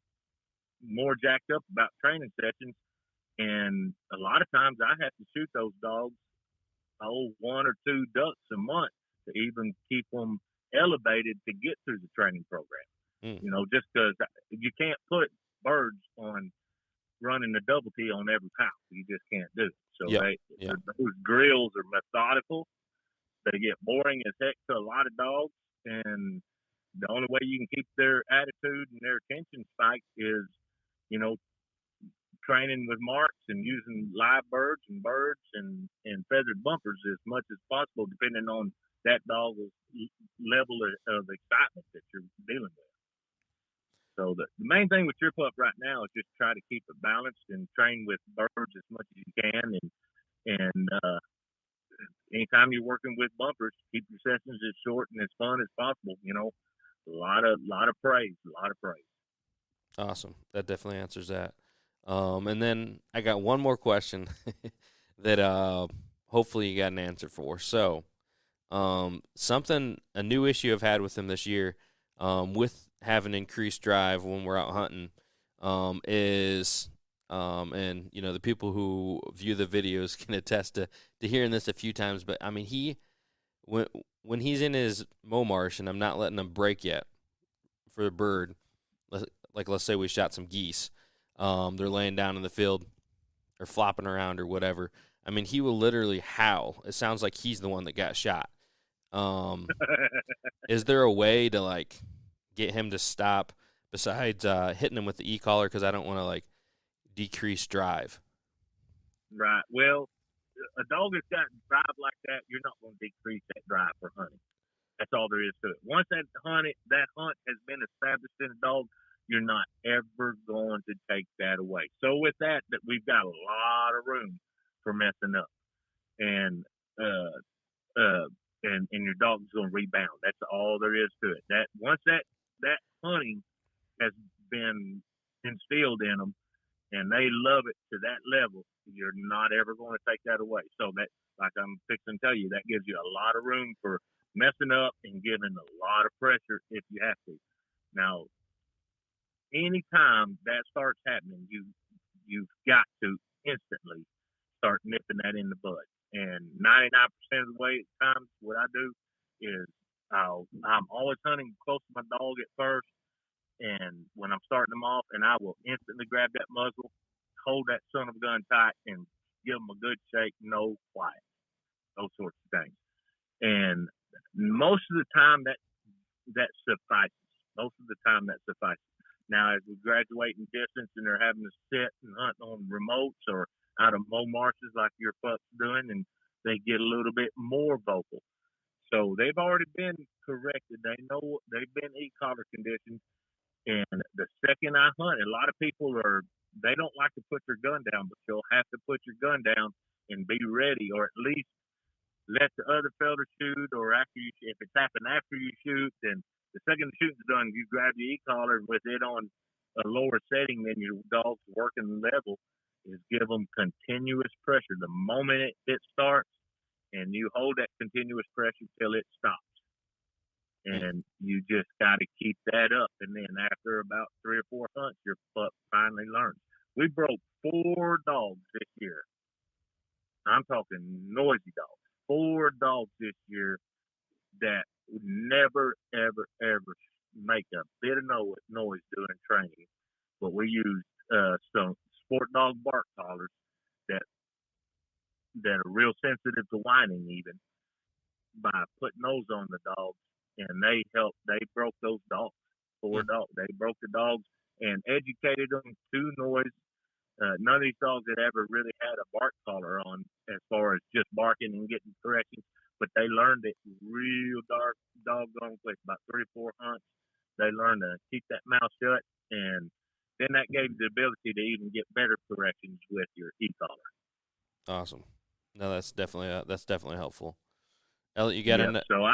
more jacked up about training sessions. And a lot of times I have to shoot those dogs 1 or 2 ducks a month to even keep them elevated to get through the training program. Just because you can't put birds on running a double T on every pound. You just can't do it. So those drills are methodical. They get boring as heck to a lot of dogs. And the only way you can keep their attitude and their attention spiked is, training with marks and using live birds and feathered bumpers as much as possible, depending on that dog's level of excitement that you're dealing with. So the main thing with your pup right now is just try to keep it balanced and train with birds as much as you can. And anytime you're working with bumpers, keep your sessions as short and as fun as possible. A lot of praise. Awesome. That definitely answers that. And then I got one more question that hopefully you got an answer for. So, a new issue I've had with him this year, with having increased drive when we're out hunting, is, and the people who view the videos can attest to hearing this a few times. But I mean, when he's in his mow marsh and I'm not letting him break yet for a bird, let's say we shot some geese. They're laying down in the field or flopping around or whatever. I mean, he will literally howl. It sounds like he's the one that got shot. Is there a way to get him to stop besides hitting him with the e-collar? Because I don't want to decrease drive. Right. Well, a dog that's got drive like that, you're not going to decrease that drive for hunting. That's all there is to it. Once that hunt has been established in a dog, you're not ever going to take that away. So with that we've got a lot of room for messing up, and your dog's going to rebound. That's all there is to it. That once that hunting has been instilled in them, and they love it to that level, you're not ever going to take that away. So that, like I'm fixing to tell you, that gives you a lot of room for messing up and giving a lot of pressure if you have to. Now, anytime that starts happening, you've got to instantly start nipping that in the bud. And 99% of the way times, what I do is I'm always hunting close to my dog at first, and when I'm starting them off, and I will instantly grab that muzzle, hold that son of a gun tight, and give them a good shake, no quiet, those sorts of things. And most of the time that suffices. Most of the time that suffices. Now, as we graduate in distance and they're having to sit and hunt on remotes, or out of mow marshes like your pup's doing, and they get a little bit more vocal. So they've already been corrected. They know they've been e-collar conditioned. And the second I hunt, a lot of people they don't like to put their gun down, but you'll have to put your gun down and be ready, or at least let the other fella shoot, or if it's happened after you shoot, then the second the shooting's done, you grab your e-collar with it on a lower setting than your dog's working level, is give them continuous pressure. The moment it starts, and you hold that continuous pressure till it stops. And you just got to keep that up. And then after about 3 or 4 hunts, your pup finally learns. We broke 4 dogs this year. I'm talking noisy dogs. 4 dogs this year that would never, ever, ever make a bit of noise during training. But we used some sport dog bark collars that are real sensitive to whining, even, by putting those on the dogs. And they broke those dogs, 4 dogs. They broke the dogs and educated them to noise. None of these dogs had ever really had a bark collar on as far as just barking and getting corrections, but they learned it real doggone quick. About 3 or 4 hunts, they learned to keep that mouth shut, and then that gave the ability to even get better corrections with your e-collar. Awesome. No, that's definitely helpful. Elliot, you got it? So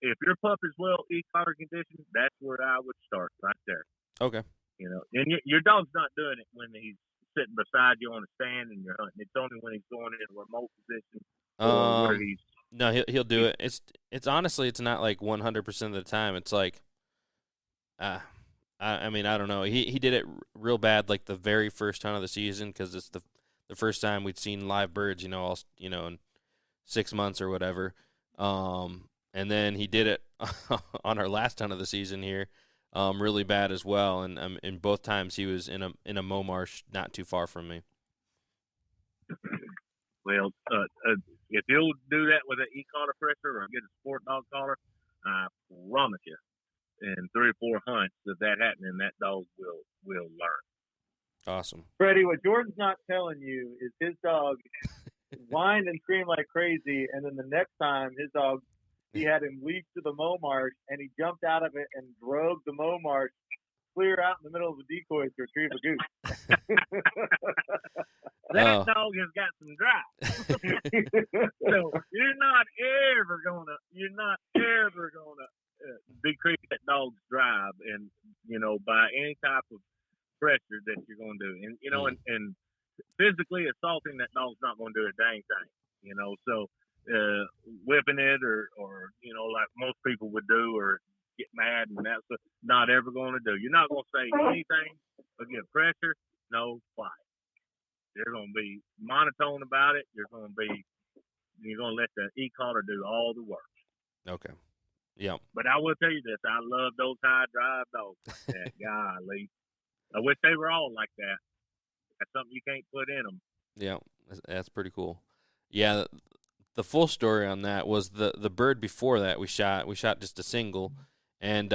if your pup is well e-collar conditioned, that's where I would start, right there. Okay. And your dog's not doing it when he's sitting beside you on a stand and you're hunting. It's only when he's going in a remote position or where he's. No, he'll do it. It's honestly, it's not like 100% of the time. It's like, I mean, I don't know. He did it real bad like the very first hunt of the season, because it's the first time we'd seen live birds, in 6 months or whatever. And then he did it on our last hunt of the season here, really bad as well. And both times he was in a mow marsh not too far from me. Well, if you'll do that with an e-collar pressure or get a sport dog collar, I promise you, in 3 or 4 hunts of that happening, that dog will learn. Awesome. Freddie, what Jordan's not telling you is his dog whined and screamed like crazy, and then the next time his dog, he had him leap to the mow marsh, and he jumped out of it and drove the mow marsh clear out in the middle of the decoys to retrieve a goose. That dog has got some drive. So you're not ever gonna decrease that dog's drive, and by any type of pressure that you're gonna do, and and physically assaulting that dog's not gonna do a dang thing, So whipping it or like most people would do, or get mad, and that's not ever going to do. You're not going to say anything or get pressure. No fight. They're going to be monotone about it. You're going to let the e-collar do all the work. Okay. Yeah. But I will tell you this: I love those high drive dogs. Golly, I wish they were all like that. That's something you can't put in them. Yeah, that's pretty cool. Yeah. The full story on that was the bird before that we shot just a single, and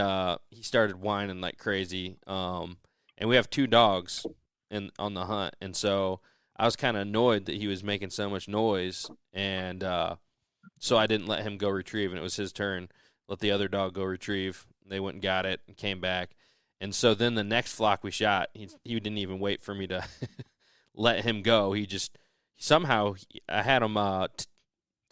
he started whining like crazy. And we have 2 dogs on the hunt, and so I was kind of annoyed that he was making so much noise, and so I didn't let him go retrieve, and it was his turn. Let the other dog go retrieve. They went and got it and came back, and so then the next flock we shot, he didn't even wait for me to let him go. He just somehow I had him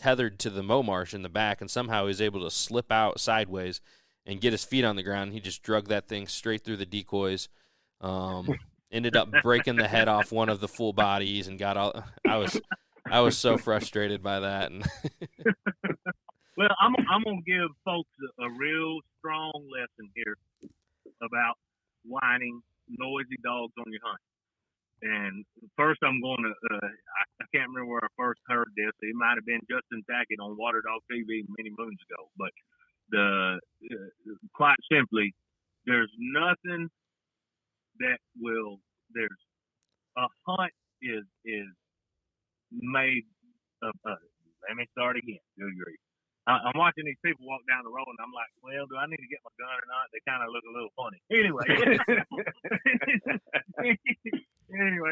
tethered to the mow marsh in the back, and somehow he was able to slip out sideways and get his feet on the ground. He just drug that thing straight through the decoys. Ended up breaking the head off one of the full bodies, and got all. I was so frustrated by that. And well, I'm gonna give folks a real strong lesson here about whining, noisy dogs on your hunt. And first, I'm going to, I can't remember where I first heard this. It might have been Justin Tackett on Water Dog TV many moons ago. But quite simply, there's nothing that there's a hunt is made of, let me start again. Good grief. I'm watching these people walk down the road, and I'm like, well, do I need to get my gun or not? They kind of look a little funny. Anyway,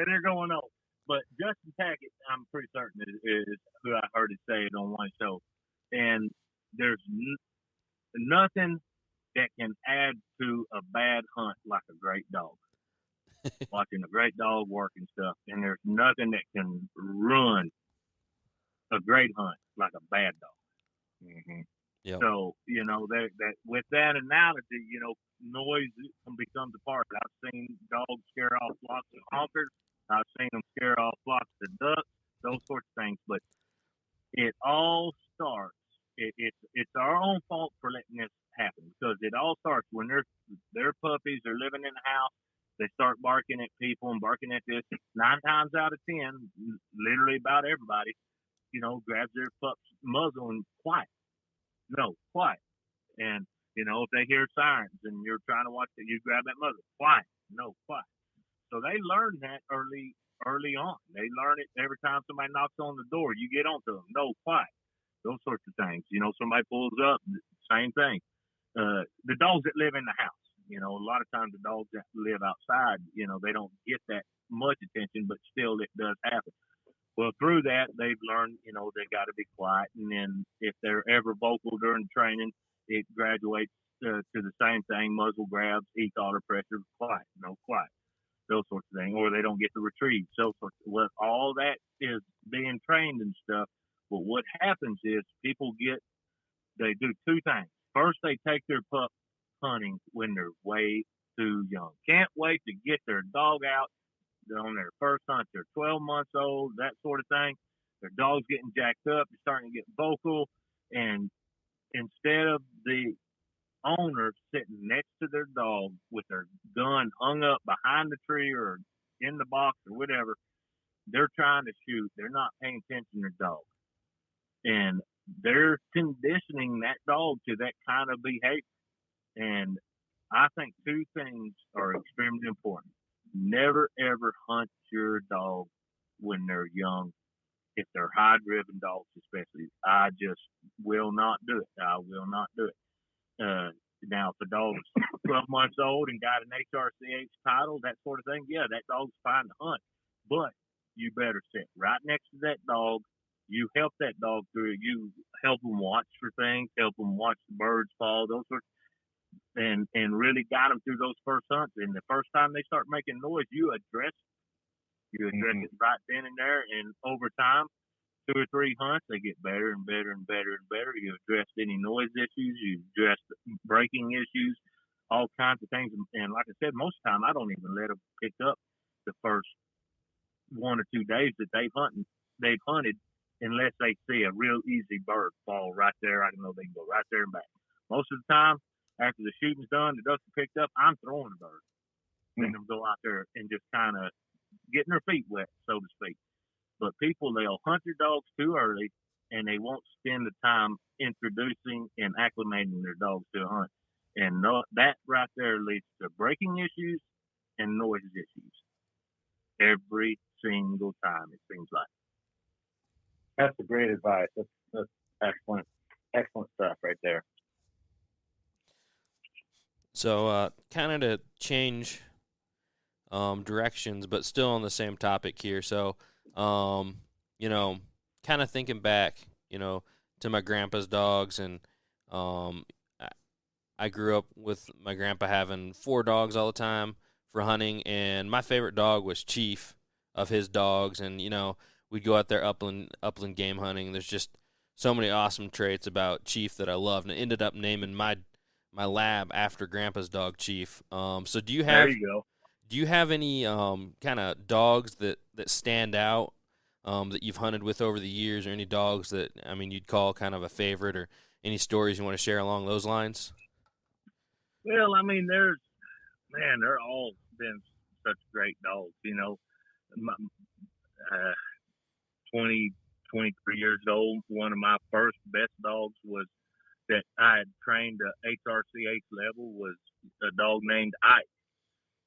they're going on. But Justin Tackett, I'm pretty certain is who I heard it say it on one show, and there's nothing that can add to a bad hunt like a great dog. Watching a great dog work and stuff, and there's nothing that can ruin a great hunt like a bad dog. Mm-hmm. Yep. So that with that analogy, noise becomes a part. I've seen dogs scare off flocks of honkers. I've seen them scare off flocks of ducks. Those sorts of things. But it all starts. It's our own fault for letting this happen, because it all starts when their puppies are living in the house. They start barking at people and barking at this. 9 times out of 10, literally about everybody, grabs their pup's muzzle and quiet. No, quiet. And, if they hear sirens and you're trying to watch it, you grab that muzzle. Quiet. No, quiet. So they learn that early on. They learn it every time somebody knocks on the door. You get onto them. No, quiet. Those sorts of things. Somebody pulls up, same thing. The dogs that live in the house, a lot of times the dogs that live outside, they don't get that much attention, but still it does happen. Well, through that, they've learned, they got to be quiet. And then if they're ever vocal during training, it graduates to the same thing: muzzle grabs, e-collar pressure, quiet, no quiet, those sorts of things. Or they don't get to retrieve. Well, all that is being trained and stuff. But what happens is they do 2 things. First, they take their pup hunting when they're way too young. Can't wait to get their dog out on their first hunt. They're 12 months old, that sort of thing. Their dog's getting jacked up. They're starting to get vocal. And instead of the owner sitting next to their dog with their gun hung up behind the tree or in the box or whatever, they're trying to shoot. They're not paying attention to their dog. And they're conditioning that dog to that kind of behavior. And I think 2 things are extremely important. Never, ever hunt your dog when they're young. If they're high-driven dogs, especially, I just will not do it. I will not do it. Now, if a dog's 12 months old and got an HRCH title, that sort of thing, yeah, that dog's fine to hunt. But you better sit right next to that dog. You help that dog through it. You help them watch for things, help them watch the birds fall, those sorts, and really guide them through those first hunts. And the first time they start making noise, you address it. You address it right then and there. And over time, 2 or 3 hunts, they get better and better and better and better. You address any noise issues. You address breaking issues, all kinds of things. And like I said, most of the time, I don't even let them pick up the first 1 or 2 days that they've hunted, unless they see a real easy bird fall right there. I know they can go right there and back. Most of the time, after the shooting's done, the ducks are picked up, I'm throwing the bird. Letting them go out there and just kind of getting their feet wet, so to speak. But people, they'll hunt their dogs too early, and they won't spend the time introducing and acclimating their dogs to a hunt. And that right there leads to breaking issues and noise issues every single time, it seems like. That's a great advice. That's excellent stuff right there. So, kind of to change directions, but still on the same topic here. So, kind of thinking back, to my grandpa's dogs, and I grew up with my grandpa having 4 dogs all the time for hunting, and my favorite dog was Chief of his dogs, and, we'd go out there upland game hunting. There's just so many awesome traits about Chief that I loved, and I ended up naming my lab after Grandpa's dog, Chief. So do you have any kind of dogs that stand out that you've hunted with over the years, or any dogs that you'd call kind of a favorite, or any stories you want to share along those lines? Well, they're all been such great dogs. 23 years old, one of my first best dogs was that I had trained to HRCH level was a dog named Ike,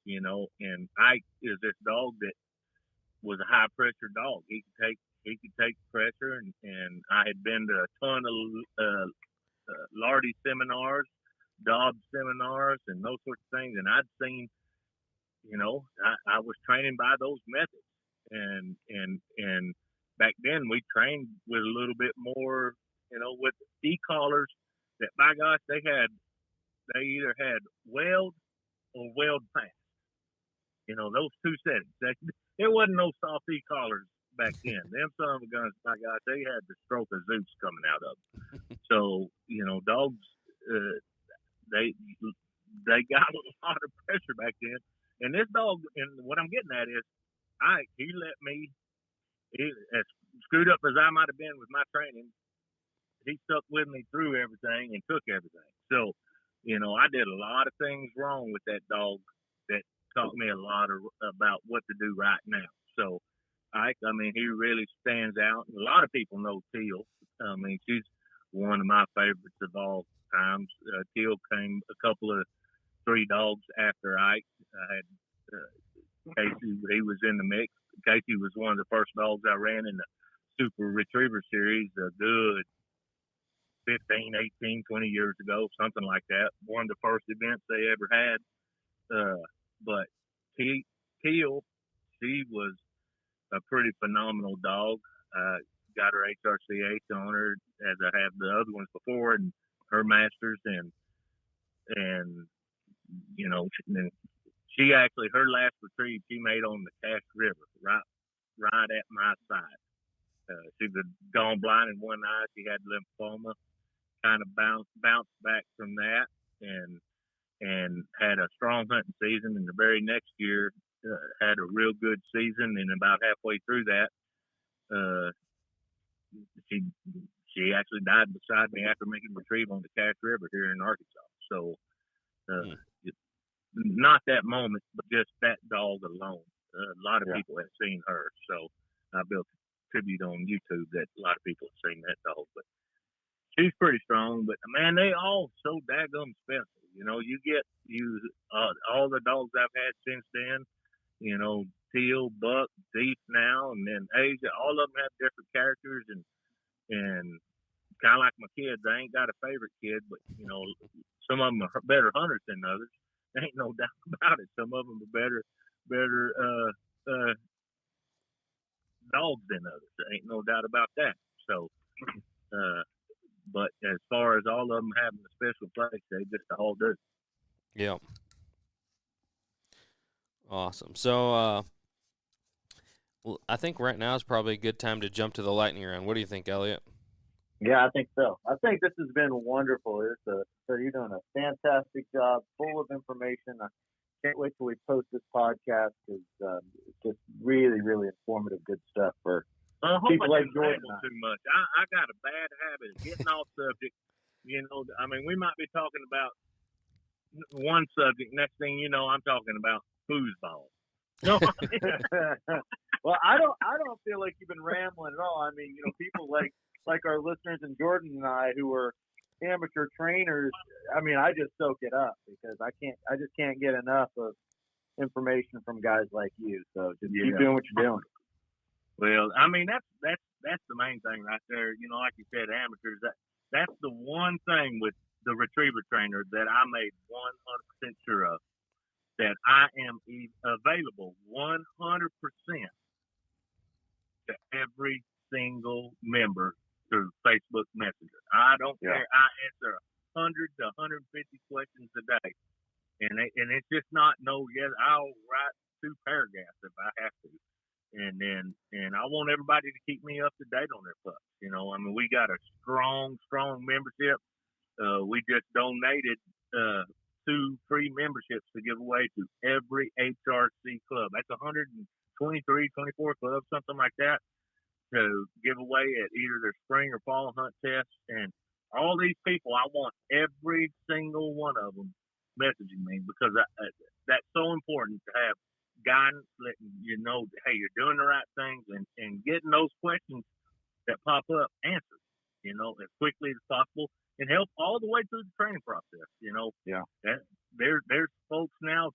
and Ike is this dog that was a high pressure dog. He could take pressure, and I had been to a ton of Lardy seminars, Dobbs seminars, and those sorts of things, and I'd seen, I was training by those methods, and back then we trained with a little bit more, with e-collars that, by gosh, they either had weld or weld past. Those two settings. There wasn't no soft e-collars back then. Them son of a guns, my gosh, they had the stroke of Zeus coming out of them. So, dogs, they got a lot of pressure back then. And this dog, and what I'm getting at is, he let me, as screwed up as I might have been with my training, he stuck with me through everything and took everything. So, I did a lot of things wrong with that dog that taught me a lot about what to do right now. So, he really stands out. A lot of people know Teal. She's one of my favorites of all times. Teal came a couple of 3 dogs after Ike. I had Casey. He was in the mix. Casey was one of the first dogs I ran in the Super Retriever Series, a good 15, 18, 20 years ago, something like that. One of the first events they ever had. But Teal, she was a pretty phenomenal dog. Got her HRCH on her, as I have the other ones before, and her masters, and she actually, her last retrieve she made on the Cache River, right at my side. She was gone blind in one eye. She had lymphoma. Kind of bounced back from that, and had a strong hunting season. And the very next year, had a real good season. And about halfway through that, she actually died beside me after making a retrieve on the Cache River here in Arkansas. So, not that moment, but just that dog alone. A lot of people have seen her. So I built a tribute on YouTube that a lot of people have seen that dog. But she's pretty strong. But, man, they all so daggum special. You get all the dogs I've had since then, Teal, Buck, Deep now, and then Asia. All of them have different characters, and kind of like my kids. I ain't got a favorite kid, but, some of them are better hunters than others. There ain't no doubt about it. Some of them are better dogs than others. There ain't no doubt about that. So, but as far as all of them having a special place, they just all do. Yeah. Awesome. So, well, I think right now is probably a good time to jump to the lightning round. What do you think, Elliot? Yeah, I think so. I think this has been wonderful. So you're doing a fantastic job, full of information. I can't wait till we post this podcast because it's just really, really informative, good stuff for people like Jordan. Too much. I got a bad habit of getting off subject. We might be talking about one subject. Next thing you know, I'm talking about foosball. No. Well, I don't feel like you've been rambling at all. People like our listeners and Jordan and I who are amateur trainers. I just soak it up because I just can't get enough of information from guys like you. So just keep doing what you're doing. Well, that's the main thing right there. Like you said, amateurs. That's the one thing with the retriever trainer that I made 100% sure of, that I am available 100% to every single member through Facebook Messenger. I don't care. I answer 100 to 150 questions a day, and it's just not I'll write 2 paragraphs if I have to, and I want everybody to keep me up to date on their pups. We got a strong membership. We just donated 2 free memberships to give away to every HRC club. That's 123, 24 clubs, something like that, to give away at either their spring or fall hunt tests. And all these people, I want every single one of them messaging me, because that's so important to have guidance, letting you know, hey, you're doing the right things, and getting those questions that pop up answered, as quickly as possible, and help all the way through the training process. There's folks now.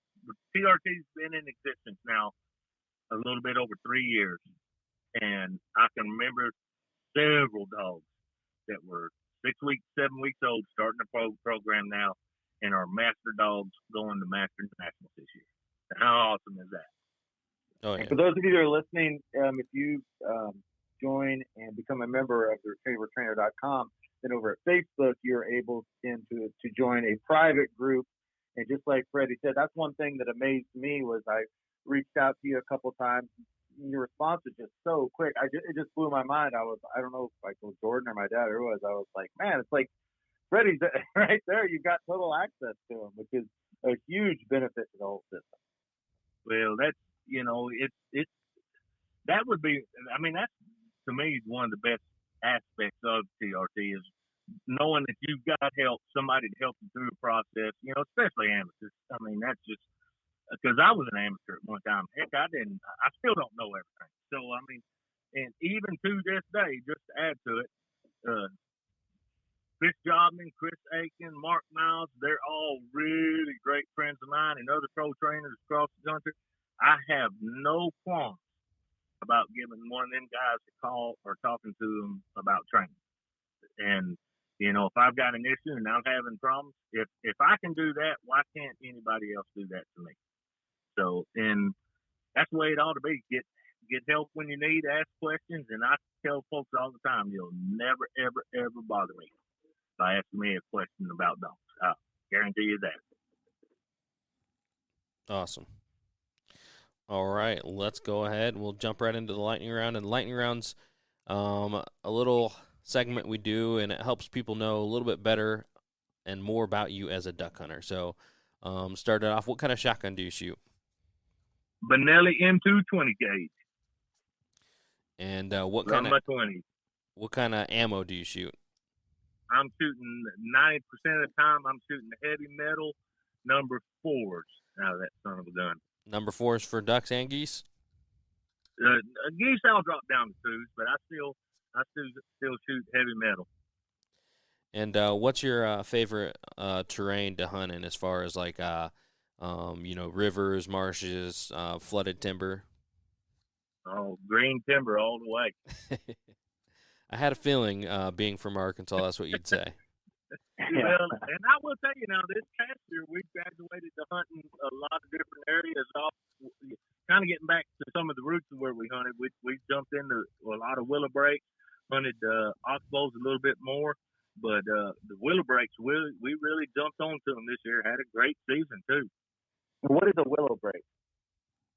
TRT's been in existence now a little bit over 3 years, and I can remember several dogs that were 6 weeks, 7 weeks old starting the program now, and are master dogs going to master nationals this year. How awesome is that? Oh, And yeah. for those of you that are listening, if you join and become a member of the retrievertrainer.com, then over at Facebook, you're able to join a private group. And just like Freddie said, that's one thing that amazed me was I reached out to you a couple times. Your response was just so quick. It just blew my mind. I don't know if it was Jordan or my dad or who it was. I was like, man, it's like Freddie's right there. You've got total access to him, which is a huge benefit to the whole system. Well, that's, it's that would be, I mean, that's to me one of the best aspects of TRT is knowing that you've got help, somebody to help you through the process, especially amateurs. I mean, that's just because I was an amateur at one time. Heck, I still don't know everything. So, I mean, and even to this day, just to add to it, Chris Jobman, Chris Aiken, Mark Miles, they're all really great friends of mine and other pro trainers across the country. I have no qualms about giving one of them guys a call or talking to them about training. And, if I've got an issue and I'm having problems, if I can do that, why can't anybody else do that to me? So, and that's the way it ought to be. Get help when you need, ask questions. And I tell folks all the time, you'll never, ever, ever bother me by asking me a question about dogs. I guarantee you that. Awesome. All right, let's go ahead. We'll jump right into the lightning round. And the lightning round's a little segment we do, and it helps people know a little bit better and more about you as a duck hunter. So, started off, what kind of shotgun do you shoot? Benelli M220 gauge. And what kind of ammo do you shoot? I'm shooting 90% of the time. I'm shooting heavy metal number 4s out of that son of a gun. Number 4s for ducks and geese. Geese I'll drop down to 2s, but I still shoot heavy metal. And what's your favorite terrain to hunt in, as far as like rivers, marshes, flooded timber? Oh, green timber all the way. I had a feeling, being from Arkansas, that's what you'd say. Well, and I will tell you now, this past year we graduated to hunting a lot of different areas. Kind of getting back to some of the roots of where we hunted. We jumped into a lot of willow breaks, hunted oxbows a little bit more, but the willow breaks we really jumped onto them this year. Had a great season too. What is a willow break?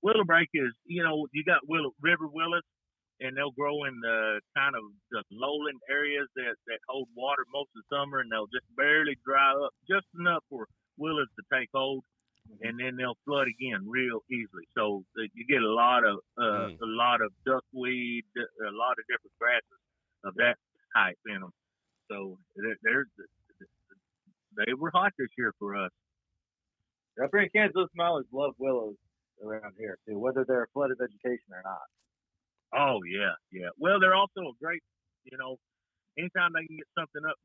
Willow break is, you got river willows, and they'll grow in the kind of the lowland areas that hold water most of the summer, and they'll just barely dry up just enough for willows to take hold, and then they'll flood again real easily. So you get a lot of duckweed, a lot of different grasses of that type in them. So they were hot this year for us. Up here in Kansas, I always love willows around here too, whether they're flooded vegetation or not. Oh yeah. Well, they're also a great, anytime they can get something up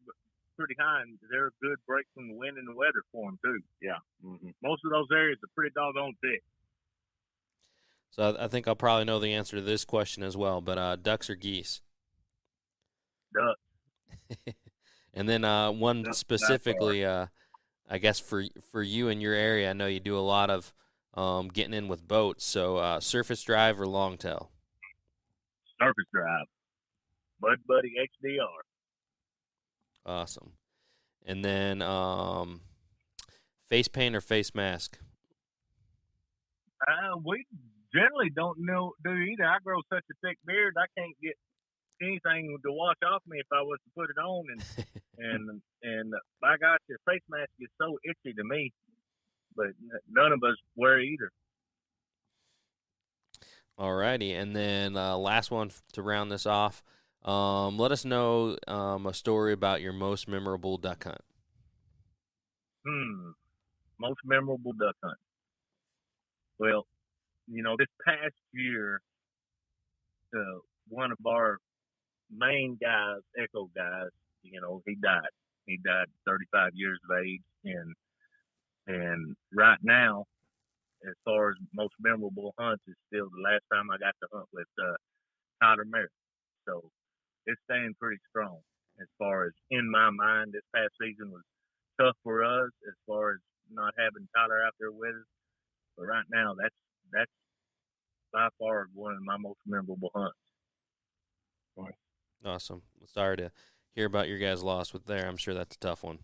pretty high, and they're a good break from the wind and the weather for them too. Yeah. Mm-hmm. Most of those areas are pretty doggone thick. So I think I'll probably know the answer to this question as well. But ducks or geese? Ducks. And then one ducks, specifically, I guess for you in your area, I know you do a lot of getting in with boats. So surface drive or longtail? Surface drive. Bud Buddy XDR. Awesome. And then face paint or face mask? We generally don't do either. I grow such a thick beard, I can't get anything to wash off me if I was to put it on. And by gosh, your face mask is so itchy to me. But none of us wear either. Alrighty, and then last one to round this off. Let us know a story about your most memorable duck hunt. Most memorable duck hunt. Well, this past year, one of our main guys, Echo guys, he died. He died 35 years of age, and right now, as far as most memorable hunts, is still the last time I got to hunt with Tyler Merritt. So it's staying pretty strong. As far as in my mind, this past season was tough for us as far as not having Tyler out there with us. But right now, that's by far one of my most memorable hunts. Awesome. Sorry to hear about your guys' loss with there. I'm sure that's a tough one.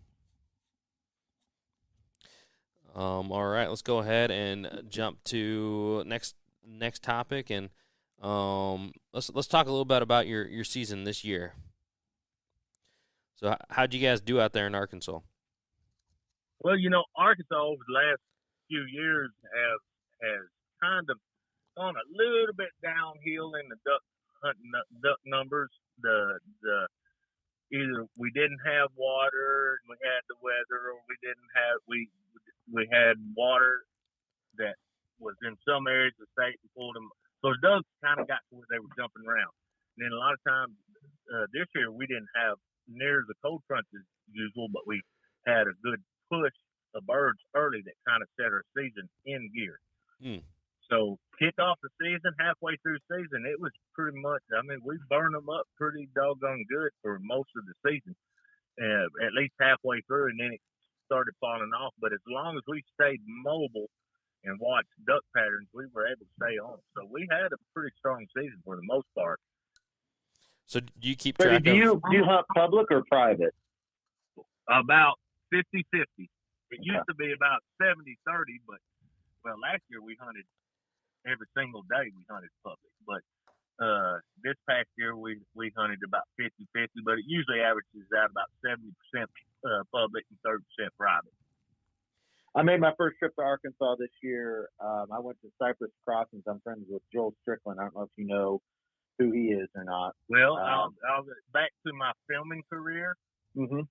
All right, let's go ahead and jump to next topic, and let's talk a little bit about your season this year. So how'd you guys do out there in Arkansas? Well, Arkansas over the last few years has kind of gone a little bit downhill in the duck numbers. The either we didn't have water and we had the weather, or we had water that was in some areas of the state and pulled them. So the ducks kind of got to where they were jumping around. And then a lot of times this year we didn't have near the cold fronts as usual, but we had a good push of birds early that kind of set our season in gear. So kicked off the season, halfway through the season, it was pretty much, we burned them up pretty doggone good for most of the season, at least halfway through, and then it started falling off. But as long as we stayed mobile and watched duck patterns, we were able to stay on. So we had a pretty strong season for the most part. So do you keep track do you hunt public or private? About 50-50. It used to be about 70-30, but, last year we hunted every single day. We hunted public. But this past year we hunted about 50-50, but it usually averages out about 70% public and 30% private. I made my first trip to Arkansas this year. I went to Cypress Crossings. I'm friends with Joel Strickland. I don't know if you know who he is or not. Well, I'll back to my filming career. Mm-hmm.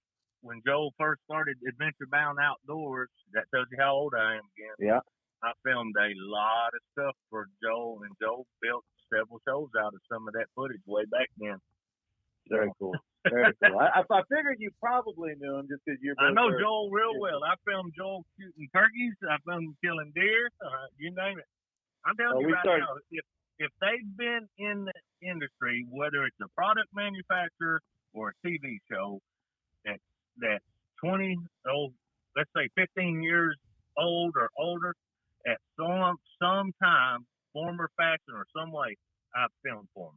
When Joel first started Adventure Bound Outdoors, that tells you how old I am again. Yeah. I filmed a lot of stuff for Joel, and Joel built several shows out of some of that footage way back then. Very cool. Very cool. I figured you probably knew him just because you're. I know Joel real well. I filmed Joel shooting turkeys. I filmed him killing deer. You name it. I'm telling you right now, if they've been in the industry, whether it's a product manufacturer or a TV show that's let's say 15 years old or older, at some time, form or fashion or some way, I've filmed for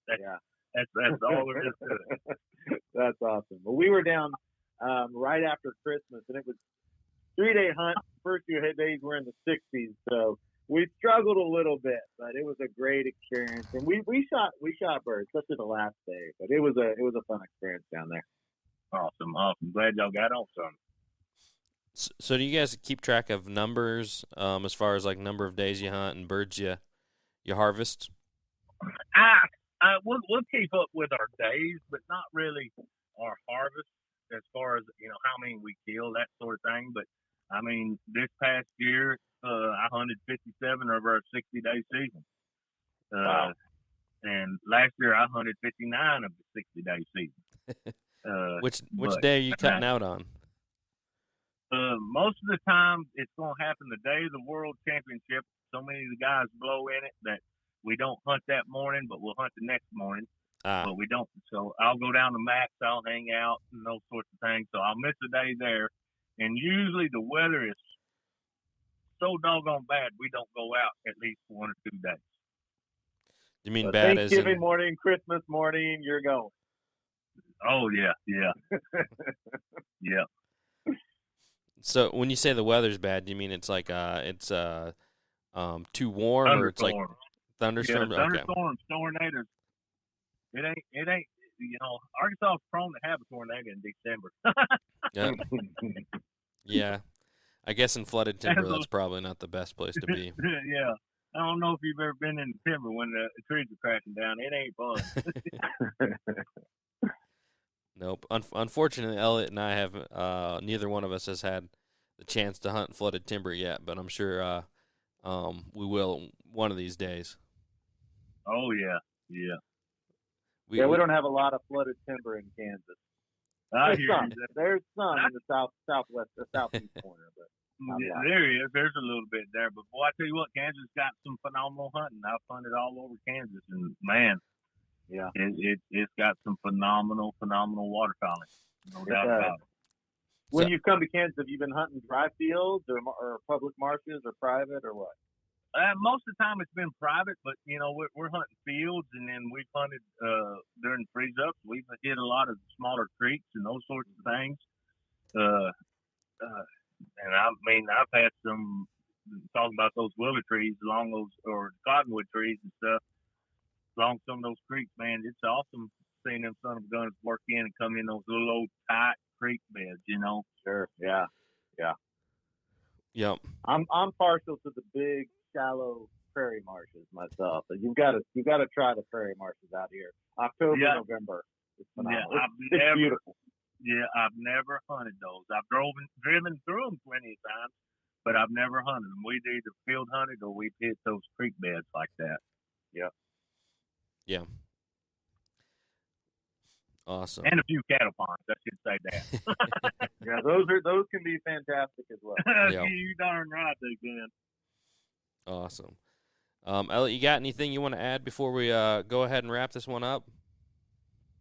them. That's all there is to it. That's awesome. Well, we were down right after Christmas, and it was 3-day hunt. First few days were in the 60s, so we struggled a little bit, but it was a great experience. And we shot birds, especially the last day. But it was a fun experience down there. Awesome. Glad y'all got on some. So do you guys keep track of numbers as far as like number of days you hunt and birds you harvest? We'll keep up with our days, but not really our harvest as far as how many we kill, that sort of thing. But this past year I hunted 57 over our 60-day season. Wow. And last year I hunted 59 of the 60-day season. Which day are you cutting out on? Most of the time, it's going to happen the day of the World Championship. So many of the guys blow in it that we don't hunt that morning, but we'll hunt the next morning. But we don't. So I'll go down to Max, I'll hang out, and those sorts of things. So I'll miss a day there. And usually the weather is so doggone bad, we don't go out at least 1 or 2 days. You mean bad as Thanksgiving morning, Christmas morning, you're going. Oh, yeah. Yeah. So when you say the weather's bad, do you mean it's like too warm, or it's like thunderstorms? Yeah, thunderstorms, tornadoes. It ain't. Arkansas is prone to have a tornado in December. Yeah. I guess in flooded timber, that's probably not the best place to be. Yeah. I don't know if you've ever been in the timber when the trees are crashing down. It ain't fun. Nope. Unfortunately, Elliot and I have neither one of us has had the chance to hunt flooded timber yet, but I'm sure we will one of these days. Oh yeah, yeah. We don't have a lot of flooded timber in Kansas. There's some in the southwest, the southeast corner, but there is. There's a little bit there, but boy, I tell you what, Kansas got some phenomenal hunting. I've hunted all over Kansas, and man. Yeah, it's got some phenomenal waterfowling, no doubt about it. When you come to Kansas, have you been hunting dry fields or public marshes or private or what? Most of the time it's been private, but we're hunting fields, and then we've hunted during freeze ups. We've hit a lot of smaller creeks and those sorts of things. Uh, uh, and I mean, I've had some talking about those willow trees along those or cottonwood trees and stuff along some of those creeks. Man, it's awesome seeing them son of guns work in and come in those little old tight creek beds. Sure. Yeah. Yeah. Yep. I'm partial to the big, shallow prairie marshes myself. So you've got to try the prairie marshes out here. October, November. It's phenomenal. It's beautiful. Yeah, I've never hunted those. I've driven through them plenty of times, but I've never hunted them. We've either field hunted or we've hit those creek beds like that. Yep. Yeah. Awesome. And a few cattle ponds, I should say that. Yeah, those can be fantastic as well. Yep. You darn right they can. Awesome. Elliot, you got anything you want to add before we go ahead and wrap this one up?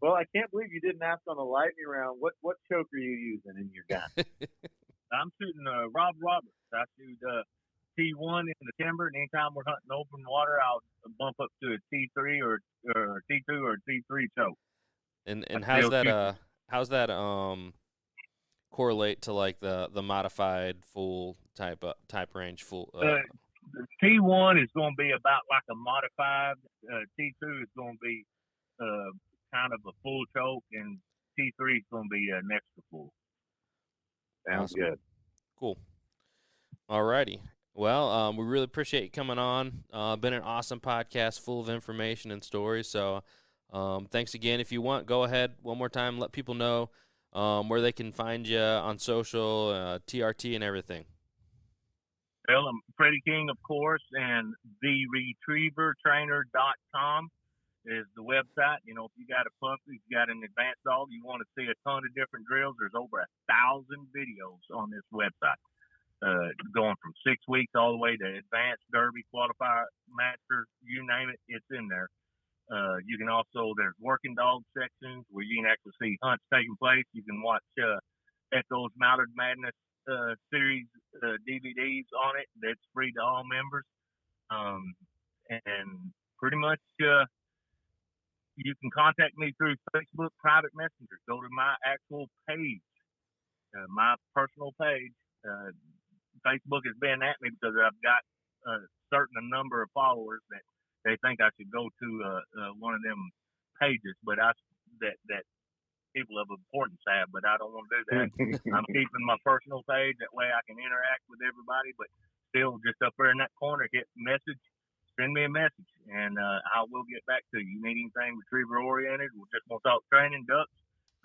Well, I can't believe you didn't ask on the lightning round. What choke are you using in your gun? I'm shooting Rob Roberts. I shoot T1 in the timber, and anytime we're hunting open water, I'll bump up to a T3 or T2 or T3 choke. And how's that correlate to like the modified full type range full? T1 is going to be about like a modified. T2 is going to be kind of a full choke, and T3 is going to be an extra full. Sounds good. Cool. All righty. Well, we really appreciate you coming on. Been an awesome podcast full of information and stories. So thanks again. If you want, go ahead one more time. Let people know where they can find you on social, TRT, and everything. Well, I'm Freddy King, of course, and theretrievertrainer.com is the website. If you got a puppy, if you got an advanced dog, you want to see a ton of different drills, there's over 1,000 videos on this website. Going from 6 weeks all the way to advanced, derby, qualifier, master, you name it, it's in there. You can also, there's working dog sections where you can actually see hunts taking place. You can watch Echo's Mounted Madness series DVDs on it. That's free to all members. And pretty much you can contact me through Facebook private messenger. Go to my actual page, my personal page. Facebook has been at me because I've got a certain number of followers that they think I should go to one of them pages, but that people of importance have, but I don't want to do that. I'm keeping my personal page. That way I can interact with everybody, but still just up there in that corner, hit message, send me a message, and I will get back to you. You need anything retriever oriented, we'll just want to talk training, ducks,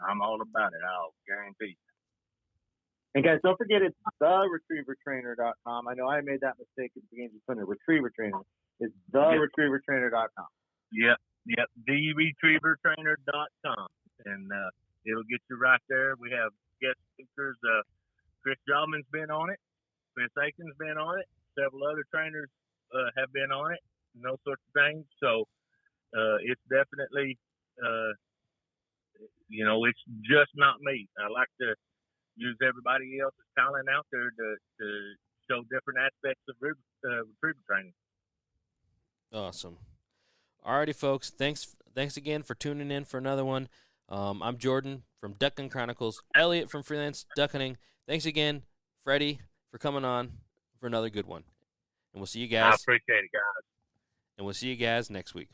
I'm all about it. I'll guarantee you. And guys, don't forget it's theretrievertrainer.com. I know I made that mistake at the beginning of putting a retriever trainer. It's theretrievertrainer.com. Yep, theretrievertrainer.com. And it'll get you right there. We have guest speakers. Chris Jobman's been on it. Chris Aiken's been on it. Several other trainers have been on it. And those sorts of things. So it's definitely, it's just not me. I like to use everybody else's talent out there to show different aspects of retriever training. Awesome. Alrighty, folks. Thanks again for tuning in for another one. I'm Jordan from Duck Hunting Chronicles. Elliot from Freelance Duck Hunting. Thanks again, Freddie, for coming on for another good one. And we'll see you guys. I appreciate it, guys. And we'll see you guys next week.